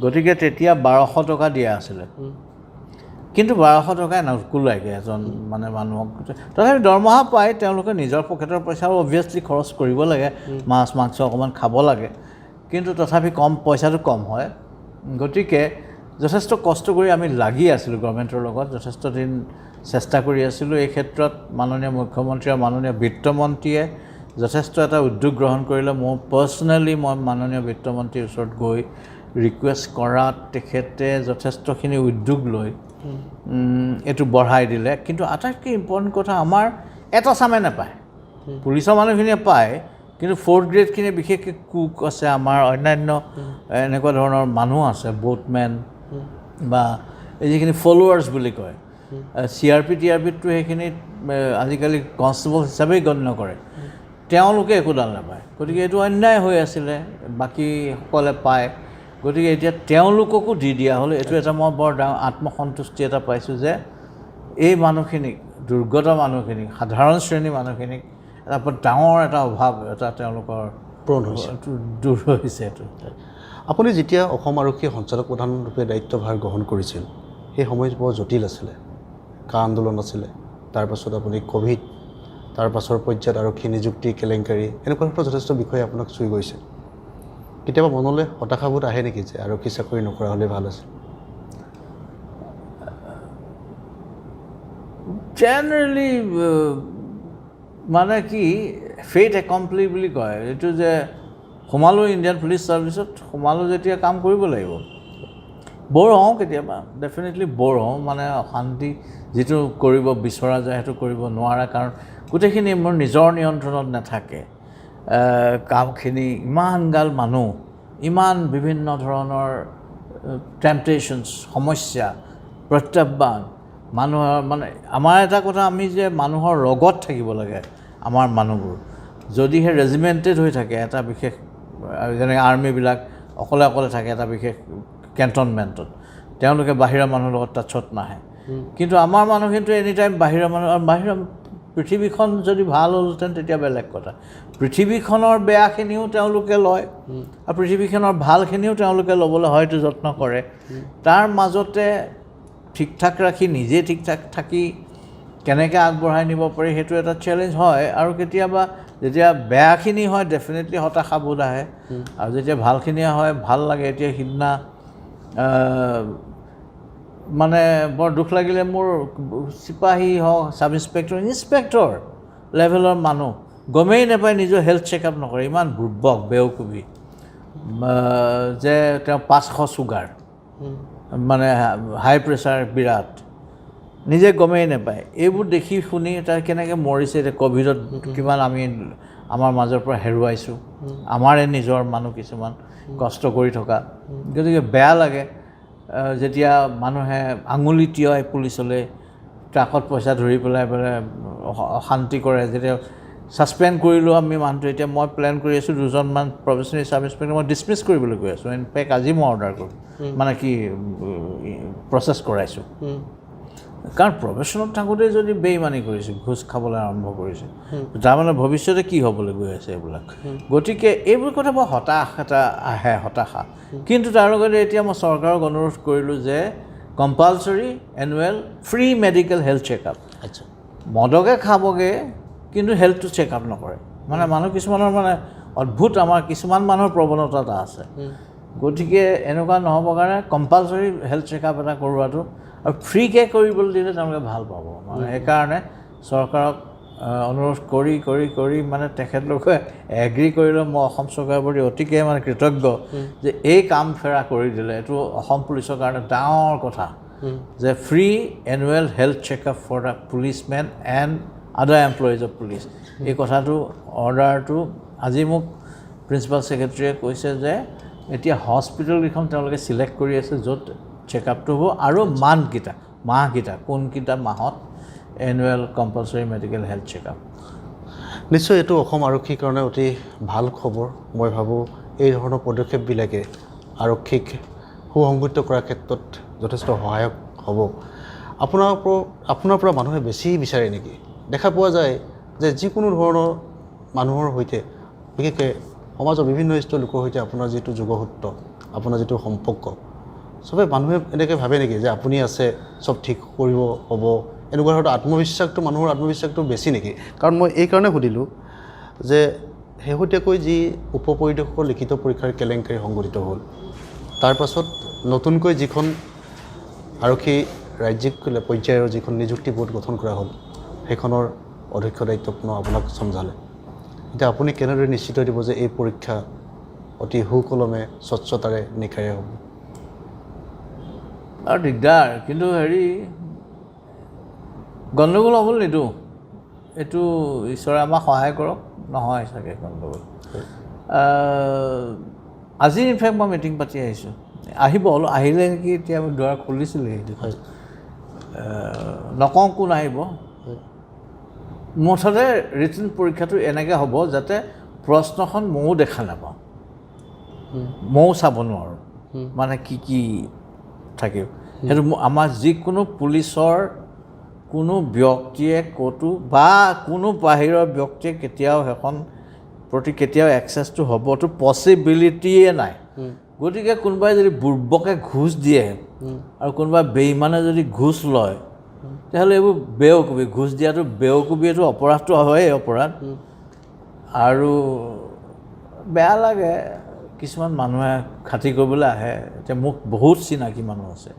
গতিকে তেতিয়া 1200 টকা দিয়া আছিলে কিন্তু 1200 টকাই নোকোলাইগৈ এজন মানে মানুহক তথাপি দৰমহা পায় তেওঁলোকে নিজৰ পকেটৰ পইচাও অবভিয়াছলি খৰচ কৰিব লাগে মাছ মাংস অকণমান খাব লাগে কিন্তু তথাপি পইচাটো কম হয় গতিকে যথেষ্ট কষ্ট কৰি আমি লাগি আছিলোঁ গভৰ্ণমেণ্টৰ লগত যথেষ্ট দিন চেষ্টা কৰি আছিলোঁ এই ক্ষেত্ৰত মাননীয় মুখ্যমন্ত্ৰী আৰু মাননীয় বিত্তমন্ত্ৰীয়ে যথেষ্ট এটা উদ্যোগ গ্ৰহণ কৰিলে মই পাৰ্চনেলি মই মাননীয় বিত্তমন্ত্ৰীৰ ওচৰত গৈ ৰিকুৱেষ্ট কৰাত তেখেতে যথেষ্টখিনি উদ্যোগ লৈ এইটো বঢ়াই দিলে কিন্তু আটাইতকৈ ইম্পৰ্টেণ্ট কথা আমাৰ এটা চামে নাপায় পুলিচৰ মানুহখিনিয়ে পায় কিন্তু 4th গ্ৰেডখিনি বিশেষকৈ কুক আছে আমাৰ অন্যান্য এনেকুৱা ধৰণৰ মানুহ আছে বোটমেন বা এই যিখিনি ফলোৱাৰ্ছ বুলি কয় CRP TRPটো সেইখিনিত আজিকালি কনষ্টেবল হিচাপেই গণ্য কৰে তেওঁলোকে একোডাল নাপায় গতিকে এইটো অন্যায় হৈ আছিলে বাকীসকলে পায় গতিকে এতিয়া তেওঁলোককো দি দিয়া হ'ল এইটো এটা মই বৰ ডাঙৰ আত্মসন্তুষ্টি এটা পাইছোঁ যে এই মানুহখিনিক দুৰ্গত মানুহখিনিক সাধাৰণ শ্ৰেণীৰ মানুহখিনিক এটা বৰ ডাঙৰ এটা অভাৱ এটা তেওঁলোকৰ পূৰণ হৈছে দূৰ হৈছে এইটো আপুনি যেতিয়া অসম আৰক্ষী সঞ্চালক প্ৰধানৰূপে দায়িত্বভাৰ গ্ৰহণ কৰিছিল সেই সময়ত বৰ জটিল আছিলে কা আন্দোলন আছিলে তাৰপাছত আপুনি ক'ভিড তাৰ পাছৰ পৰ্যায়ত আৰক্ষী নিযুক্তি কেলেংকাৰী এনেকুৱা ধৰণৰ যথেষ্ট বিষয় আপোনাক চুই গৈছে কেতিয়াবা মনলৈ হতাশাবোধ আহে নেকি যে আৰক্ষী চাকৰি নকৰা হ'লে ভাল আছিল জেনেৰেলি মানে কি ফেইট একম্প্লি বুলি কয় এইটো যে সোমালোঁ ইণ্ডিয়ান পুলিচ ছাৰ্ভিচত সোমালোঁ যেতিয়া কাম কৰিব লাগিব বৰ হওঁ কেতিয়াবা ডেফিনেটলি বৰ হওঁ মানে অশান্তি যিটো কৰিব বিচৰা যায় সেইটো কৰিব নোৱাৰা কাৰণ গোটেইখিনি মোৰ নিজৰ নিয়ন্ত্ৰণত নাথাকে কামখিনি ইমানগাল মানুহ ইমান বিভিন্ন ধৰণৰ টেম্পটেশ্যনছ সমস্যা প্ৰত্যাহ্বান মানুহৰ মানে আমাৰ এটা কথা আমি যে মানুহৰ লগত থাকিব লাগে আমাৰ মানুহবোৰ যদিহে ৰেজিমেণ্টেড হৈ থাকে এটা বিশেষ যেনে আৰ্মিবিলাক অকলে অকলে থাকে এটা বিশেষ কেণ্টনমেণ্টত তেওঁলোকে বাহিৰা মানুহৰ লগত টাচত নাহে কিন্তু আমাৰ মানুহখিনিতো এনি টাইম বাহিৰা মানুহ আৰু বাহিৰা পৃথিৱীখন যদি ভাল হ'লহেঁতেন তেতিয়া বেলেগ কথা পৃথিৱীখনৰ বেয়াখিনিও তেওঁলোকে লয় আৰু পৃথিৱীখনৰ ভালখিনিও তেওঁলোকে ল'বলৈ হয়তো যত্ন কৰে তাৰ মাজতে ঠিক ঠাক ৰাখি নিজে ঠিক ঠাক থাকি কেনেকৈ আগবঢ়াই নিব পাৰি সেইটো এটা চেলেঞ্জ হয় আৰু কেতিয়াবা যেতিয়া বেয়াখিনি হয় ডেফিনেটলি হতাশাবোধ আহে আৰু যেতিয়া ভালখিনি হয় ভাল লাগে এতিয়া সিদিনা মানে বৰ দুখ লাগিলে মোৰ চিপাহী হওক চাব ইনস্পেক্টৰ লেভেলৰ মানুহ গমেই নাপায় নিজৰ হেল্থ চেকআপ নকৰে ইমান বুৰ্বক বেওকুবি যে তেওঁ 500 চুগাৰ মানে হাই প্ৰেছাৰ বিৰাট নিজে গমেই নাপায় এইবোৰ দেখি শুনি তাৰ কেনেকৈ মৰিছে এতিয়া ক'ভিডত কিমান আমি আমাৰ মাজৰ পৰা হেৰুৱাইছোঁ আমাৰে নিজৰ মানুহ কিছুমান কষ্ট কৰি থকা গতিকে বেয়া লাগে যেতিয়া মানুহে আঙুলি টিয়াই পুলিচলৈ ট্ৰাকত পইচা ধৰি পেলাই অশান্তি কৰে যেতিয়া ছাছপেণ্ড কৰিলোঁ আমি মানুহটো এতিয়া মই প্লেন কৰি আছোঁ 2জনমান প্ৰফেচনেল চাব ইনস্পেক্টৰ মই ডিছমিছ কৰিবলৈ গৈ আছোঁ ইনফেক্ট আজি মই অৰ্ডাৰ কৰোঁ মানে কি প্ৰচেছ কৰাইছোঁ কাৰণ প্ৰফেশ্যনত থাকোঁতে যদি বেইমানি কৰিছে ঘোচ খাবলৈ আৰম্ভ কৰিছে তাৰমানে ভৱিষ্যতে কি হ'বলৈ গৈ আছে এইবিলাক গতিকে এইবোৰ কথা বৰ হতাশা কিন্তু তাৰ লগতে এতিয়া মই চৰকাৰক অনুৰোধ কৰিলোঁ যে compulsory annual free medical health checkup আচ্ছা মদকে খাবগৈ কিন্তু হেল্থটো চেকআপ নকৰে মানে মানুহ কিছুমানৰ মানে অদ্ভুত আমাৰ কিছুমান মানুহৰ প্ৰৱণতা এটা আছে গতিকে এনেকুৱা নহ'বৰ কাৰণে কম্পালচৰি হেল্থ চেকআপ এটা কৰোৱাটো আৰু ফ্ৰীকৈ কৰিবলৈ দিলে তেওঁলোকে ভাল পাব মানে সেইকাৰণে চৰকাৰক অনুৰোধ কৰি মানে তেখেতলোকে এগ্ৰী কৰিলে মই অসম চৰকাৰৰ প্ৰতি অতিকে মানে কৃতজ্ঞ যে এই কাম ফেৰা কৰি দিলে এইটো অসম পুলিচৰ কাৰণে ডাঙৰ কথা যে free annual health checkup for the policemen and other employees of police এই কথাটো অৰ্ডাৰটো আজি মোক প্ৰিন্সিপাল ছেক্ৰেটাৰীয়ে কৈছে যে এতিয়া হস্পিটেলকেইখন তেওঁলোকে চিলেক্ট কৰি আছে য'ত চেকআপটো হ'ব আৰু মাহকেইটা কোনকেইটা মাহত annual compulsory medical health checkup নিশ্চয় এইটো অসম আৰক্ষীৰ কাৰণে অতি ভাল খবৰ মই ভাবোঁ এই ধৰণৰ পদক্ষেপবিলাকে আৰক্ষীক সুসংগঠিত কৰাৰ ক্ষেত্ৰত যথেষ্ট সহায়ক হ'ব আপোনাৰ পৰা মানুহে বেছি বিচাৰে নেকি দেখা পোৱা যায় যে যিকোনো ধৰণৰ মানুহৰ সৈতে বিশেষকৈ সমাজৰ বিভিন্ন স্তৰৰ লোকৰ সৈতে আপোনাৰ যিটো যোগসূত্ৰ আপোনাৰ যিটো সম্পৰ্ক চবে মানুহে এনেকৈ ভাবে নেকি যে আপুনি আছে চব ঠিক কৰিব হ'ব এনেকুৱা ধৰণৰ মানুহৰ আত্মবিশ্বাসটো বেছি নেকি কাৰণ মই এই কাৰণে সুধিলোঁ যে শেহতীয়াকৈ যি উপ পৰিদৰ্শকৰ লিখিত পৰীক্ষাৰ কেলেংকাৰী সংঘটিত হ'ল তাৰ পাছত নতুনকৈ যিখন আৰক্ষী ৰাজ্যিক পৰ্যায়ৰ যিখন নিযুক্তি বোৰ্ড গঠন কৰা হ'ল সেইখনৰ অধ্যক্ষ দায়িত্বপূৰ্ণ আপোনাক চম্ভালে এতিয়া আপুনি কেনেদৰে নিশ্চিত দিব যে এই পৰীক্ষা অতি সুকলমে স্বচ্ছতাৰে নিখাৰে হ'ব আৰু দিগদাৰ কিন্তু গণ্ডগোল হ'বলৈ নিদিওঁ এইটো ঈশ্বৰে আমাক সহায় কৰক নহয় চাগে গণ্ডগোল আজি ইনফেক্ট মই মিটিং পাতি আহিছোঁ আহিলে নেকি এতিয়া আমি দুৱাৰ খুলিছিলোঁ নকওঁ কোন আহিব মুঠতে ৰিটেন পৰীক্ষাটো এনেকৈ হ'ব যাতে প্ৰশ্নখন ময়ো দেখা নাপাওঁ ময়ো চাব নোৱাৰোঁ মানে কি থাকিব সেইটো আমাৰ যিকোনো পুলিচৰ কোনো ব্যক্তিয়ে ক'তো বা কোনো বাহিৰৰ ব্যক্তিয়ে কেতিয়াও সেইখন প্ৰতি কেতিয়াও এক্সেছটো হ'বতো পচিবিলিটিয়ে নাই গতিকে কোনোবাই যদি বুৰ্বকে ঘোচ দিয়ে আৰু কোনোবা বেইমানে যদি ঘোচ লয় তেতিয়াহ'লে এইবোৰ বেওকুবি ঘোচ দিয়াটো বেওকুবি এইটো অপৰাধটো হয়েই অপৰাধ আৰু বেয়া লাগে কিছুমান মানুহে খাতি কৰিবলৈ আহে এতিয়া মোক বহুত চিনাকি মানুহ আছে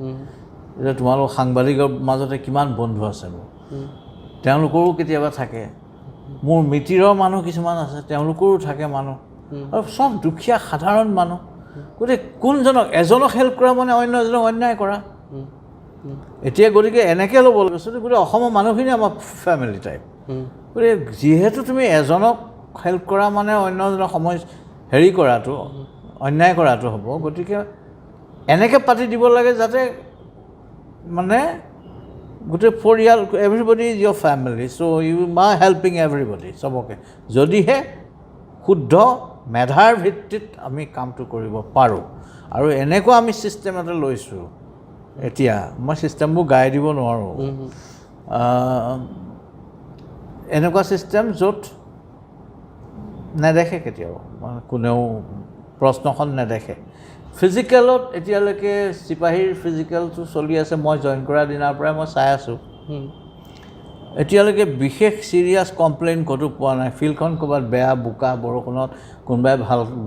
এতিয়া তোমালোক সাংবাদিকৰ মাজতে কিমান বন্ধু আছে মোৰ তেওঁলোকৰো কেতিয়াবা থাকে মোৰ মিতিৰৰ মানুহ কিছুমান আছে তেওঁলোকৰো থাকে মানুহ আৰু চব দুখীয়া সাধাৰণ মানুহ গতিকে কোনজনক এজনক হেল্প কৰা মানে অন্য এজনক অন্যায় কৰা এতিয়া গতিকে এনেকৈ ল'ব লাগে গতিকে অসমৰ মানুহখিনি আমাৰ ফেমিলি টাইপ গতিকে যিহেতু তুমি এজনক হেল্প কৰা মানে অন্য এজনক কৰাটো অন্যায় কৰাটো হ'ব গতিকে এনেকৈ পাতি দিব লাগে যাতে মানে গোটেই পৰিয়াল everybody is your family so' you my helping everybody চবকে যদিহে শুদ্ধ মেধাৰ ভিত্তিত আমি কামটো কৰিব পাৰোঁ আৰু এনেকুৱা আমি ছিষ্টেম এটা লৈছোঁ এতিয়া মই ছিষ্টেমবোৰ গাই দিব নোৱাৰোঁ এনেকুৱা ছিষ্টেম য'ত নেদেখে কেতিয়াও মানে কোনেও প্ৰশ্নখন নেদেখে ফিজিকেলত এতিয়ালৈকে চিপাহীৰ ফিজিকেলটো চলি আছে মই জইন কৰা দিনাৰ পৰাই মই চাই আছোঁ এতিয়ালৈকে বিশেষ চিৰিয়াছ কমপ্লেইন ক'তো পোৱা নাই ফিল্ডখন ক'ৰবাত বেয়া বোকা বৰষুণত কোনোবাই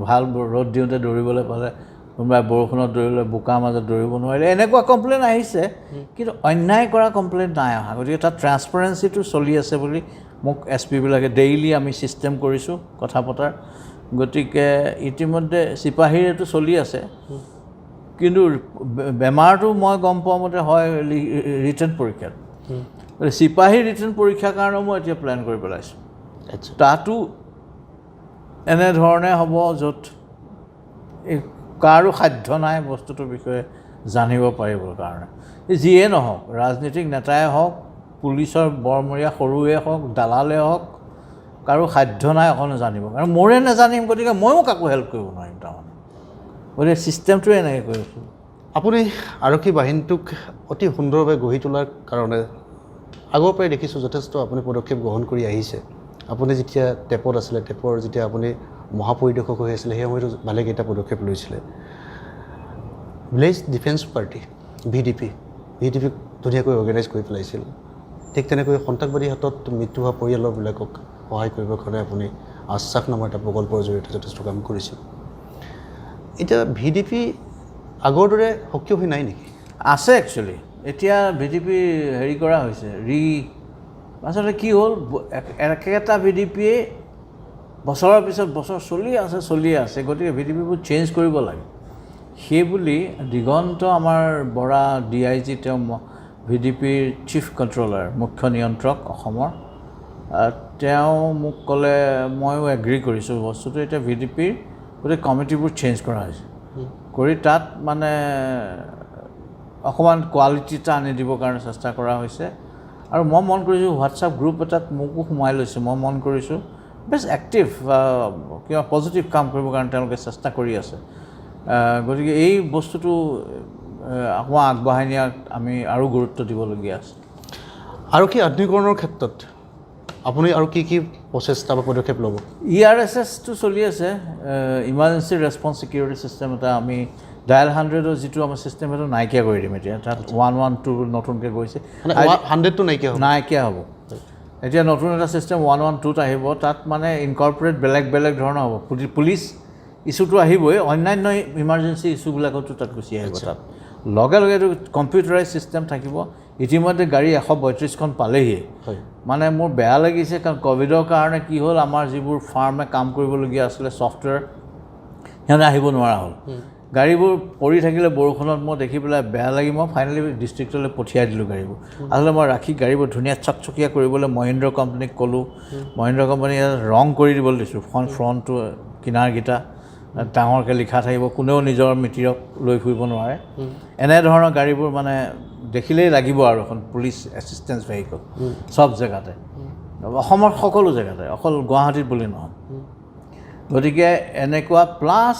ভাল ৰ'দ দিওঁতে দৌৰিবলৈ পালে কোনোবাই বৰষুণত দৌৰিলে বোকাৰ মাজত দৌৰিব নোৱাৰিলে এনেকুৱা কমপ্লেইন আহিছে কিন্তু অন্যায় কৰা কমপ্লেইন নাই অহা গতিকে তাত ট্ৰান্সপাৰেঞ্চিটো চলি আছে বুলি মোক এছ পিবিলাকে ডেইলি আমি ছিষ্টেম কৰিছোঁ কথা পতাৰ গতিকে ইতিমধ্যে চিপাহীৰ এইটো চলি আছে কিন্তু বেমাৰটো মই গম পোৱা মতে হয় ৰিটেন পৰীক্ষাত চিপাহী ৰিটেন পৰীক্ষাৰ কাৰণেও মই এতিয়া প্লেন কৰি পেলাইছোঁ তাতো এনেধৰণে হ'ব য'ত কাৰো সাধ্য নাই বস্তুটোৰ বিষয়ে জানিব পাৰিবৰ কাৰণে যিয়ে নহওক ৰাজনীতিক নেতাই হওক পুলিচৰ বৰমৰীয়া সৰুৱে হওক দালালে হওক কাৰো সাধ্য নাই অকণো জানিব কাৰণ মোৰে নাজানিম গতিকে ময়ো কাকো হেল্প কৰিব নোৱাৰিম তাৰমানে গতিকে ছিষ্টেমটোৱে এনেকৈ কৰিছোঁ আপুনি আৰক্ষী বাহিনীটোক অতি সুন্দৰভাৱে গঢ়ি তোলাৰ কাৰণে আগৰ পৰাই দেখিছোঁ যথেষ্ট আপুনি পদক্ষেপ গ্ৰহণ কৰি আহিছে আপুনি যেতিয়া টেপত আছিলে টেপৰ যেতিয়া আপুনি মহাপৰিদৰ্শক হৈ আছিলে সেই সময়তো ভালেকেইটা পদক্ষেপ লৈছিলে ভিলেজ ডিফেন্স পাৰ্টি VDP VDPক ধুনীয়াকৈ অৰ্গেনাইজ কৰি পেলাইছিল ঠিক তেনেকৈ সন্ত্ৰাসবাদীৰ হাতত মৃত্যু হোৱা পৰিয়ালবিলাকক সহায় কৰিবৰ কাৰণে আপুনি আশ্বাস নামৰ এটা প্ৰকল্পৰ জৰিয়তে যথেষ্ট কাম কৰিছিল এতিয়া VDP আগৰ দৰে সক্ৰিয় হৈ নাই নেকি আছে একচুৱেলি এতিয়া VDP হেৰি কৰা হৈছে আচলতে কি হ'ল একেটা VDPয়ে বছৰৰ পিছত বছৰ চলি আছে গতিকে VDPবোৰ চেঞ্জ কৰিব লাগে সেইবুলি দিগন্ত আমাৰ বৰা DIG তেওঁ VDPৰ চিফ কণ্ট্ৰলাৰ মুখ্য নিয়ন্ত্ৰক অসমৰ তেওঁ মোক ক'লে ময়ো এগ্ৰী কৰিছোঁ বস্তুটো এতিয়া VDPৰ গোটেই কমিটিবোৰ চেঞ্জ কৰা হৈছে কৰি তাত মানে অকণমান কোৱালিটি এটা আনি দিবৰ কাৰণে চেষ্টা কৰা হৈছে আৰু মই মন কৰিছোঁ হোৱাটছআপ গ্ৰুপ এটাত মোকো সোমাই লৈছোঁ মই মন কৰিছোঁ বেছ এক্টিভ কিবা পজিটিভ কাম কৰিবৰ কাৰণে তেওঁলোকে চেষ্টা কৰি আছে গতিকে এই বস্তুটো অকণমান আগবঢ়াই নিয়াত আমি আৰু গুৰুত্ব দিবলগীয়া আছে আৰক্ষী আধুনিকৰণৰ ক্ষেত্ৰত আপুনি আৰু কি প্ৰচেষ্টা বা পদক্ষেপ ল'ব ERSSটো চলি আছে ইমাৰ্জেঞ্চি ৰেছপন্স ছিকিউৰিটি ছিষ্টেম এটা আমি ডায়েল 100ৰ যিটো আমাৰ ছিষ্টেম সেইটো নাইকিয়া কৰি দিম এতিয়া তাত 112 নতুনকৈ গৈছে 100টো নাইকিয়া হ'ব এতিয়া নতুন এটা ছিষ্টেম 112ত আহিব তাত মানে ইনকৰ্পৰেট বেলেগ ধৰণৰ হ'ব পুলিচ ইছ্যুটো আহিবই অন্যান্য ইমাৰ্জেঞ্চি ইছ্যুবিলাকতো তাত গুচি আহিব তাত লগে এইটো কম্পিউটাৰাইজ ছিষ্টেম থাকিব ইতিমধ্যে গাড়ী 132খন পালেহি মানে মোৰ বেয়া লাগিছে কাৰণ ক'ভিডৰ কাৰণে কি হ'ল আমাৰ যিবোৰ ফাৰ্মে কাম কৰিবলগীয়া আছিলে ছফ্টৱেৰ সিহঁতে আহিব নোৱাৰা হ'ল গাড়ীবোৰ পৰি থাকিলে বৰষুণত মই দেখি পেলাই বেয়া লাগি মই ফাইনেলি ডিষ্ট্ৰিক্টলৈ পঠিয়াই দিলোঁ গাড়ীবোৰ আচলতে মই ৰাখি গাড়ীবোৰ ধুনীয়া চকচকীয়া কৰিবলৈ মহিন্দ্ৰ কোম্পানীক ক'লোঁ মহিন্দ্ৰ কোম্পানীয়ে ৰং কৰি দিবলৈ দিছোঁ ফ্ৰণ্টটো কিনাৰকেইটা ডাঙৰকৈ লিখা থাকিব কোনেও নিজৰ মিতিৰক লৈ ফুৰিব নোৱাৰে এনেধৰণৰ গাড়ীবোৰ মানে দেখিলেই লাগিব আৰু এখন পুলিচ এছিষ্টেঞ্চ ভেহিকল চব জেগাতে অসমৰ সকলো জেগাতে অকল গুৱাহাটীত বুলি নহয় গতিকে এনেকুৱা প্লাছ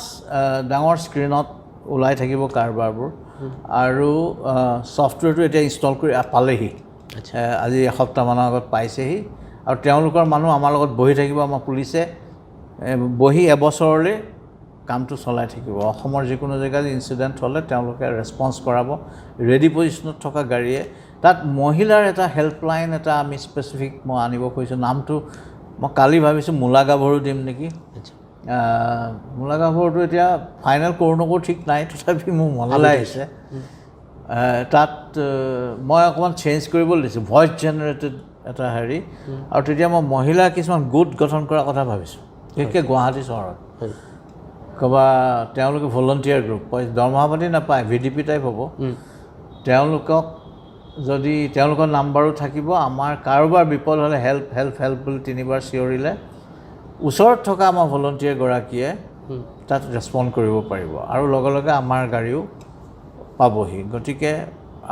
ডাঙৰ স্ক্ৰীণত ওলাই থাকিব কাৰবাৰবোৰ আৰু ছফ্টৱেৰটো এতিয়া ইনষ্টল কৰি পালেহি আজি এসপ্তাহমানৰ আগত পাইছেহি আৰু তেওঁলোকৰ মানুহ আমাৰ লগত বহি থাকিব আমাৰ পুলিচে বহি এবছৰলৈ কামটো চলাই থাকিব অসমৰ যিকোনো জেগাত ইনচিডেণ্ট হ'লে তেওঁলোকে ৰেছপন্স কৰাব ৰেডি পজিশ্যনত থকা গাড়ীয়ে তাত মহিলাৰ এটা হেল্পলাইন এটা আমি স্পেচিফিক মই আনিব খুজিছোঁ নামটো মই কালি ভাবিছোঁ মূলা গাভৰু দিম নেকি মূলা গাভৰুটো এতিয়া ফাইনেল কৰোঁ নকৰোঁ ঠিক নাই তথাপি মোৰ মনলৈ আহিছে তাত মই অকণমান চেঞ্জ কৰিবলৈ দিছোঁ ভইচ জেনেৰেটেড এটা হেৰি আৰু তেতিয়া মই মহিলা কিছুমান গোট গঠন কৰাৰ কথা ভাবিছোঁ বিশেষকৈ গুৱাহাটী চহৰত ক'বা তেওঁলোকে ভলণ্টিয়াৰ গ্ৰুপ দৰমহা পাতি নাপায় VDP টাইপ হ'ব তেওঁলোকক যদি তেওঁলোকৰ নাম্বাৰো থাকিব আমাৰ কাৰোবাৰ বিপদ হ'লে হেল্প বুলি 3বাৰ চিঞৰিলে ওচৰত থকা আমাৰ ভলণ্টিয়াৰগৰাকীয়ে তাত ৰেছপণ্ড কৰিব পাৰিব আৰু লগে আমাৰ গাড়ীও পাবহি গতিকে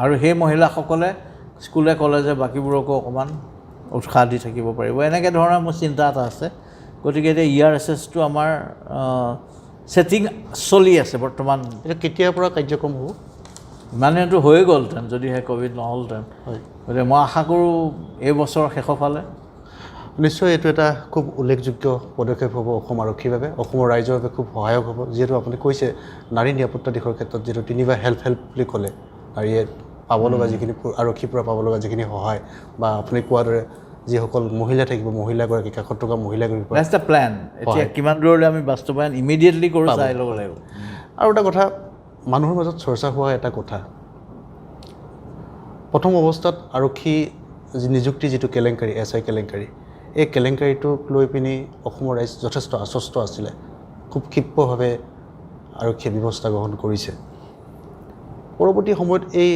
আৰু সেই মহিলাসকলে স্কুলে কলেজে বাকীবোৰকো অকণমান উৎসাহ দি থাকিব পাৰিব এনেকৈ ধৰণৰ মোৰ চিন্তা এটা আছে গতিকে এতিয়া ERSSটো আমাৰ ছেটিং চলি আছে বৰ্তমান এতিয়া কেতিয়াৰ পৰা কাৰ্যক্ৰম হ'ব মানে এইটো হৈ গ'লহেঁতেন যদিহে ক'ভিড নহ'লহেঁতেন গতিকে মই আশা কৰোঁ এই বছৰৰ শেষৰ ফালে নিশ্চয় এইটো এটা খুব উল্লেখযোগ্য পদক্ষেপ হ'ব অসম আৰক্ষীৰ বাবে অসমৰ ৰাইজৰ বাবে খুব সহায়ক হ'ব যিহেতু আপুনি কৈছে নাৰী নিৰাপত্তা দিশৰ ক্ষেত্ৰত যিহেতু 3বাৰ হেল্প বুলি ক'লে নাৰীয়ে পাব লগা যিখিনি আৰক্ষীৰ পৰা পাব লগা যিখিনি সহায় বা আপুনি কোৱাৰ দৰে যিসকল মহিলা থাকিব মহিলাগৰাকী কাষত থকা মহিলাগৰাকীৰ পৰা দ্যাটছ দ্য প্লেন এতিয়া কিমান দূৰলৈ আমি বাস্তৱায়ন ইমিডিয়েটলি কৰোঁ চাই ল'ব লাগিব আৰু এটা কথা মানুহৰ মাজত চৰ্চা হোৱা এটা কথা প্ৰথম অৱস্থাত আৰক্ষী নিযুক্তি যিটো কেলেংকাৰী SI কেলেংকাৰী এই কেলেংকাৰীটোক লৈ পিনি অসমৰ ৰাইজ যথেষ্ট আশ্বস্ত আছিলে খুব ক্ষিপ্ৰভাৱে আৰক্ষীয়ে ব্যৱস্থা গ্ৰহণ কৰিছে পৰৱৰ্তী সময়ত এই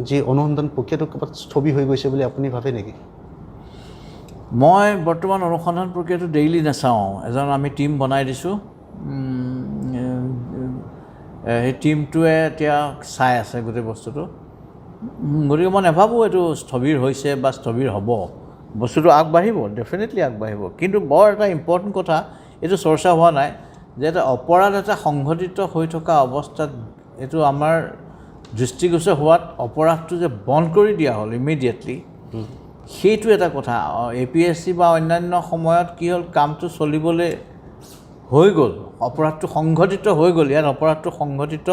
যি অনুসন্ধান প্ৰক্ৰিয়াটো ক'ৰবাত স্থবিৰ হৈ গৈছে বুলি আপুনি ভাবে নেকি মই বৰ্তমান অনুসন্ধান প্ৰক্ৰিয়াটো ডেইলি নাচাওঁ এজন আমি টীম বনাই দিছোঁ সেই টীমটোৱে এতিয়া চাই আছে গোটেই বস্তুটো গতিকে মই নাভাবোঁ এইটো স্থবিৰ হৈছে বা স্থবিৰ হ'ব বস্তুটো আগবাঢ়িব ডেফিনেটলি আগবাঢ়িব কিন্তু বৰ এটা ইম্পৰ্টেণ্ট কথা এইটো চৰ্চা হোৱা নাই যে এটা অপৰাধ এটা সংঘটিত হৈ থকা অৱস্থাত এইটো আমাৰ দৃষ্টিগোচৰ হোৱাত অপৰাধটো যে বন্ধ কৰি দিয়া হ'ল ইমিডিয়েটলি সেইটো এটা কথা APSC বা অন্যান্য সময়ত কি হ'ল কামটো চলিবলৈ হৈ গ'ল অপৰাধটো সংঘটিত হৈ গ'ল ইয়াত অপৰাধটো সংঘটিত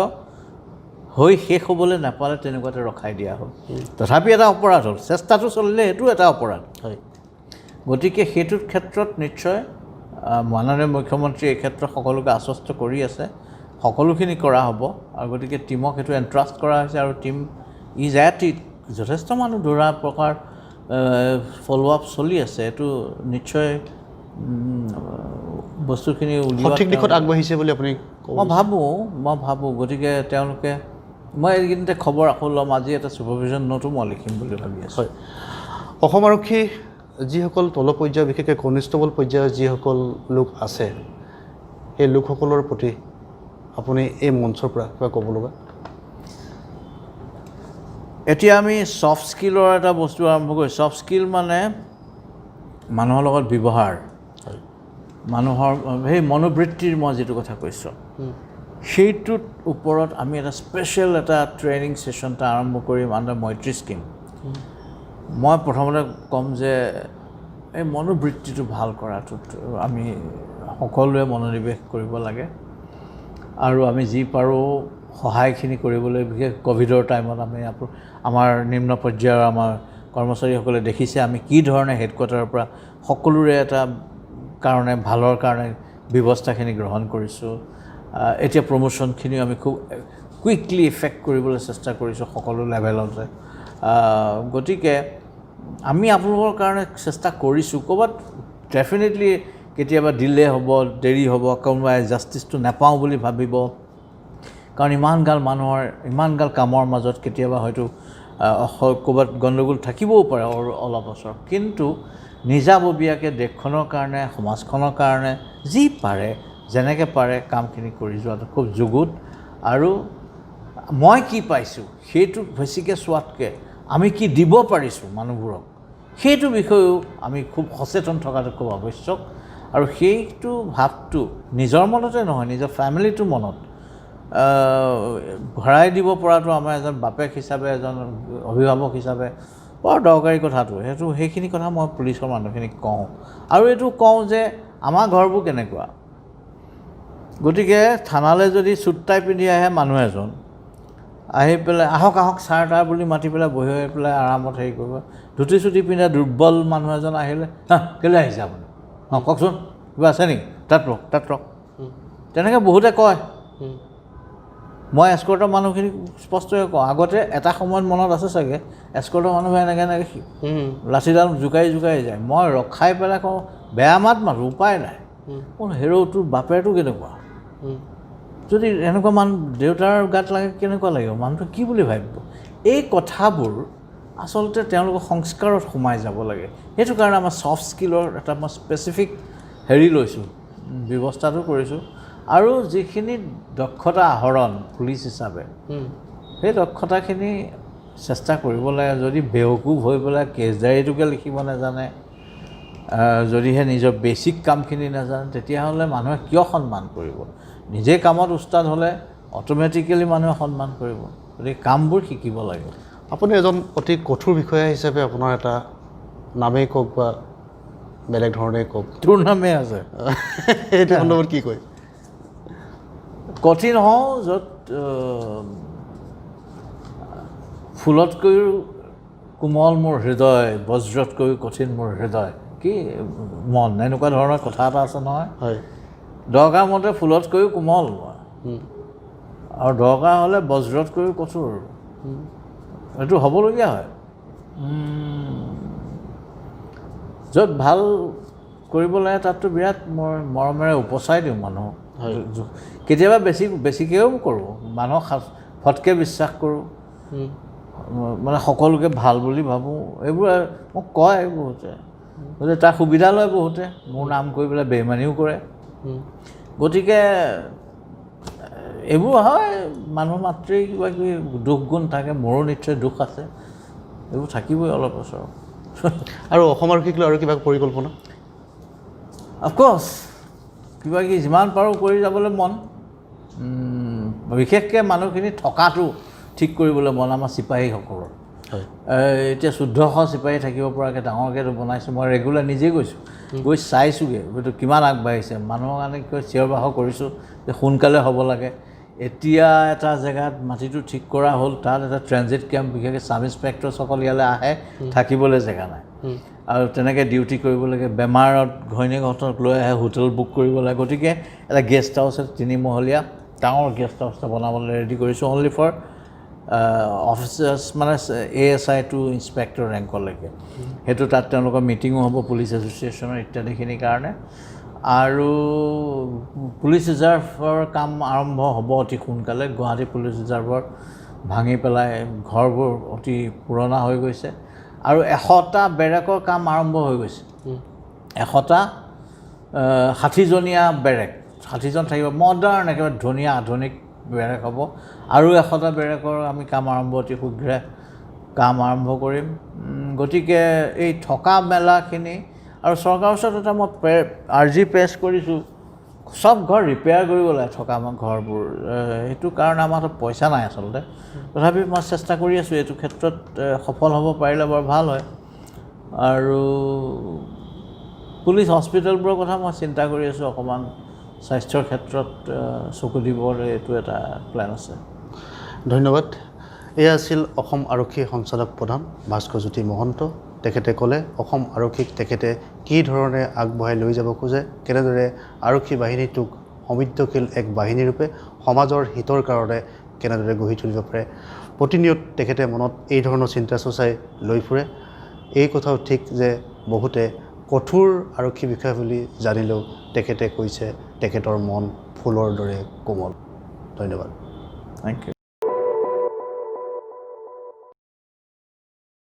হৈ শেষ হ'বলৈ নাপালে তেনেকুৱাতে ৰখাই দিয়া হ'ল তথাপি এটা অপৰাধ হ'ল চেষ্টাটো চলিলে সেইটো এটা অপৰাধ হয় গতিকে সেইটোৰ ক্ষেত্ৰত নিশ্চয় মাননীয় মুখ্যমন্ত্ৰী এই ক্ষেত্ৰত সকলোকে আশ্বস্ত কৰি আছে সকলোখিনি কৰা হ'ব আৰু গতিকে টীমক সেইটো এণ্ট্ৰাষ্ট কৰা হৈছে আৰু টীম ইজ এট ইট যথেষ্ট মানুহ ধৰা প্ৰকাৰ ফ'ল' আপ চলি আছে এইটো নিশ্চয় বস্তুখিনি সঠিক দিশত আগবাঢ়িছে বুলি আপুনি মই ভাবোঁ গতিকে তেওঁলোকে মই এইকেইদিনতে খবৰ আকৌ ল'ম আজি এটা ছুপাৰভিজন নোটো মই লিখিম বুলি ভাবি আছোঁ হয় অসম আৰক্ষী যিসকল তল পৰ্যায়ৰ বিশেষকৈ কনিষ্টেবল পৰ্যায়ৰ যিসকল লোক আছে সেই লোকসকলৰ প্ৰতি আপুনি এই মঞ্চৰ পৰা কিবা ক'ব লগা এতিয়া আমি ছফ্ট স্কিলৰ এটা বস্তু আৰম্ভ কৰি ছফ্ট স্কিল মানে মানুহৰ লগত ব্যৱহাৰ মানুহৰ সেই মনোবৃত্তিৰ মই যিটো কথা কৈছোঁ সেইটোৰ ওপৰত আমি এটা স্পেচিয়েল এটা ট্ৰেইনিং ছেশ্যন এটা আৰম্ভ কৰিম আণ্ডাৰ মৈত্ৰী স্কিম মই প্ৰথমতে ক'ম যে এই মনোবৃত্তিটো ভাল কৰাটোত আমি সকলোৱে মনোনিৱেশ কৰিব লাগে আৰু আমি যি পাৰোঁ সহায়খিনি কৰিবলৈ বিশেষ ক'ভিডৰ টাইমত আমি আমাৰ নিম্ন পৰ্যায়ৰ আমাৰ কৰ্মচাৰীসকলে দেখিছে আমি কি ধৰণে হেডকোৱাৰ্টাৰৰ পৰা সকলোৰে এটা কাৰণে ভালৰ কাৰণে ব্যৱস্থাখিনি গ্ৰহণ কৰিছোঁ এতিয়া প্ৰমোশ্যনখিনিও আমি খুব কুইকলি ইফেক্ট কৰিবলৈ চেষ্টা কৰিছোঁ সকলো লেভেলতে গতিকে আমি আপোনালোকৰ কাৰণে চেষ্টা কৰিছোঁ ক'ৰবাত ডেফিনেটলি কেতিয়াবা ডিলে হ'ব দেৰি হ'ব কোনোবাই জাষ্টিছটো নাপাওঁ বুলি ভাবিব কাৰণ ইমানগাল মানুহৰ ইমানগাল কামৰ মাজত কেতিয়াবা হয়তো ক'ৰবাত গণ্ডগোল থাকিবও পাৰে অলপ বছৰ কিন্তু নিজাববীয়াকৈ দেশখনৰ কাৰণে সমাজখনৰ কাৰণে যি পাৰে যেনেকৈ পাৰে কামখিনি কৰি যোৱাটো খুব যুগুত আৰু মই কি পাইছোঁ সেইটো বেছিকৈ চোৱাতকৈ আমি কি দিব পাৰিছোঁ মানুহবোৰক সেইটো বিষয়েও আমি খুব সচেতন থকাটো খুব আৱশ্যক আৰু সেইটো ভাৱটো নিজৰ মনতে নহয় নিজৰ ফেমিলিটোৰ মনত ভৰাই দিব পৰাটো আমাৰ এজন বাপেক হিচাপে এজন অভিভাৱক হিচাপে বৰ দৰকাৰী কথাটো সেইখিনি কথা মই পুলিচৰ মানুহখিনিক কওঁ আৰু এইটো কওঁ যে আমাৰ ঘৰবোৰ কেনেকুৱা গতিকে থানালৈ যদি চুট টাই পিন্ধি আহে মানুহ এজন আহি পেলাই আহক ছাৰ তাৰ বুলি মাতি পেলাই বহি হৈ পেলাই আৰামত হেৰি কৰিব ধুতি চুটি পিন্ধা দুৰ্বল মানুহ এজন আহিলে কেলৈ আহিছে আপুনি কওকচোন কিবা আছে নেকি তাত ৰখ তেনেকৈ বহুতে কয় মই এস্কৰ্টৰ মানুহখিনিক স্পষ্টকৈ কওঁ আগতে এটা সময়ত মনত আছে চাগে এস্কৰ্টৰ মানুহে এনেকৈ লাঠিডাল জোকাৰি যায় মই ৰখাই পেলাই কওঁ বেয়া মাতো উপায় নাই হেৰ'টোৰ বাপেৰটো কেনেকুৱা যদি এনেকুৱা মানুহ দেউতাৰ গাত লাগে কেনেকুৱা লাগিব মানুহটো কি বুলি ভাবিব এই কথাবোৰ আচলতে তেওঁলোকৰ সংস্কাৰত সোমাই যাব লাগে সেইটো কাৰণে আমাৰ ছফ্ট স্কিলৰ এটা মই স্পেচিফিক লৈছোঁ ব্যৱস্থাটো কৰিছোঁ আৰু যিখিনি দক্ষতা আহৰণ পুলিচ হিচাপে সেই দক্ষতাখিনি চেষ্টা কৰিব লাগে যদি বেওকুফ হৈ পেলাই কেছ ডায়েৰীটোকে লিখিব নাজানে যদিহে নিজৰ বেছিক কামখিনি নাজানে তেতিয়াহ'লে মানুহে কিয় সন্মান কৰিব নিজে কামত উস্তাদ হ'লে অট'মেটিকেলি মানুহে সন্মান কৰিব গতিকে কামবোৰ শিকিব লাগে আপুনি এজন অতি কঠোৰ বিষয়া হিচাপে আপোনাৰ এটা নামেই কওক বা বেলেগ ধৰণেই কওক তোৰ নামেই আছে সেইটো সন্দৰ্ভত কি কয় কঠিন হওঁ য'ত ফুলতকৈও কোমল মোৰ হৃদয় বজ্ৰতকৈও কঠিন মোৰ হৃদয় কি মন এনেকুৱা ধৰণৰ কথা এটা আছে নহয় হয় দৰকাৰ মতে ফুলতকৈও কোমল আৰু দৰকাৰ হ'লে বজ্ৰতকৈও কঠোৰ এইটো হ'বলগীয়া হয় য'ত ভাল কৰিব লাগে তাততো বিৰাট মই মৰমেৰে উপচাই দিওঁ মানুহক কেতিয়াবা বেছিকৈও কৰোঁ মানুহক ফটকৈ বিশ্বাস কৰোঁ মানে সকলোকে ভাল বুলি ভাবোঁ এইবোৰ মোক কয় বহুতে তাৰ সুবিধা লয় বহুতে মোৰ নাম কৰি পেলাই বেইমানিও কৰে গতিকে এইবোৰ হয় মানুহ মাত্ৰেই কিবা কিবি দুখ গুণ থাকে মোৰো নিশ্চয় দুখ আছে এইবোৰ থাকিবই অলপ বছৰ আৰু অসম আৰক্ষীক লৈ আৰু কিবা পৰিকল্পনা অফক'ৰ্ছ কিবা কিবি যিমান পাৰোঁ কৰি যাবলৈ মন বিশেষকৈ মানুহখিনি থকাটো ঠিক কৰিবলৈ মন আমাৰ চিপাহীসকলৰ এতিয়া 1400 চিপাহী থাকিব পৰাকৈ ডাঙৰকৈ বনাইছোঁ মই ৰেগুলাৰ নিজেই গৈছোঁ গৈ চাইছোঁগৈ এইটো কিমান আগবাঢ়িছে মানুহৰ কাৰণে চিঞৰ বাখৰ কৰিছোঁ যে সোনকালে হ'ব লাগে এতিয়া এটা জেগাত মাটিটো ঠিক কৰা হ'ল, তাত এটা ট্ৰেনজিট কেম্প, বিশেষকৈ ছাব ইনস্পেক্টৰসকল ইয়ালৈ আহে, থাকিবলৈ জেগা নাই আৰু তেনেকৈ ডিউটি কৰিব লাগে। বেমাৰত ঘৈণীয়েকহঁতক লৈ আহে, হোটেল বুক কৰিব লাগে। গতিকে এটা গেষ্ট হাউচ 3 মহলীয়া ডাঙৰ গেষ্ট হাউচ এটা বনাবলৈ ৰেডি কৰিছোঁ, অনলি ফৰ অফিচাৰ্ছ, মানে ASI টু ইনস্পেক্টৰ ৰেংকলৈকে। সেইটো তাত তেওঁলোকৰ মিটিঙো হ'ব পুলিচ এছ'চিয়েশ্যনৰ ইত্যাদিখিনিৰ কাৰণে। আৰু পুলিচ ৰিজাৰ্ভৰ কাম আৰম্ভ হ'ব অতি সোনকালে। গুৱাহাটী পুলিচ ৰিজাৰ্ভৰ ভাঙি পেলাই ঘৰবোৰ অতি পুৰণা হৈ গৈছে আৰু 100টা বেৰেকৰ কাম আৰম্ভ হৈ গৈছে। 100টা 60জনীয়া বেৰেক, 60জন থাকিব, মডাৰ্ণ একেবাৰে ধুনীয়া আধুনিক বেৰেক হ'ব। আৰু 100টা বেৰেকৰ আমি কাম অতি শীঘ্ৰে কাম আৰম্ভ কৰিম। গতিকে এই থকা মেলাখিনি আৰু চৰকাৰৰ ওচৰত এটা মই আৰ্জি পেছ কৰিছোঁ, চব ঘৰ ৰিপেয়াৰ কৰিব লাগে, থকা ঘৰবোৰ। সেইটো কাৰণে আমাৰ হাতত পইচা নাই আচলতে, তথাপি মই চেষ্টা কৰি আছোঁ। এইটো ক্ষেত্ৰত সফল হ'ব পাৰিলে বৰ ভাল হয়। আৰু পুলিচ হস্পিটেলবোৰৰ কথা মই চিন্তা কৰি আছোঁ, অকণমান স্বাস্থ্যৰ ক্ষেত্ৰত চকু দিবলৈ এইটো এটা প্লেন আছে। ধন্যবাদ। এয়া আছিল অসম আৰক্ষী সঞ্চালক প্ৰধান ভাস্কৰজ্যোতি মহন্ত। তেখেতে ক'লে অসম আৰক্ষীক তেখেতে কি ধৰণে আগবঢ়াই লৈ যাব খোজে, কেনেদৰে আৰক্ষী বাহিনীটোক সমৃদ্ধশীল এক বাহিনীৰূপে সমাজৰ হিতৰ কাৰণে কেনেদৰে গঢ়ি তুলিব পাৰে। প্ৰতিনিয়ত তেখেতে মনত এই ধৰণৰ চিন্তা চৰ্চাই লৈ ফুৰে। এই কথাও ঠিক যে বহুতে কঠোৰ আৰক্ষী বিষয়া বুলি জানিলেও তেখেতে কৈছে তেখেতৰ মন ফুলৰ দৰে কোমল। ধন্যবাদ। Thank U.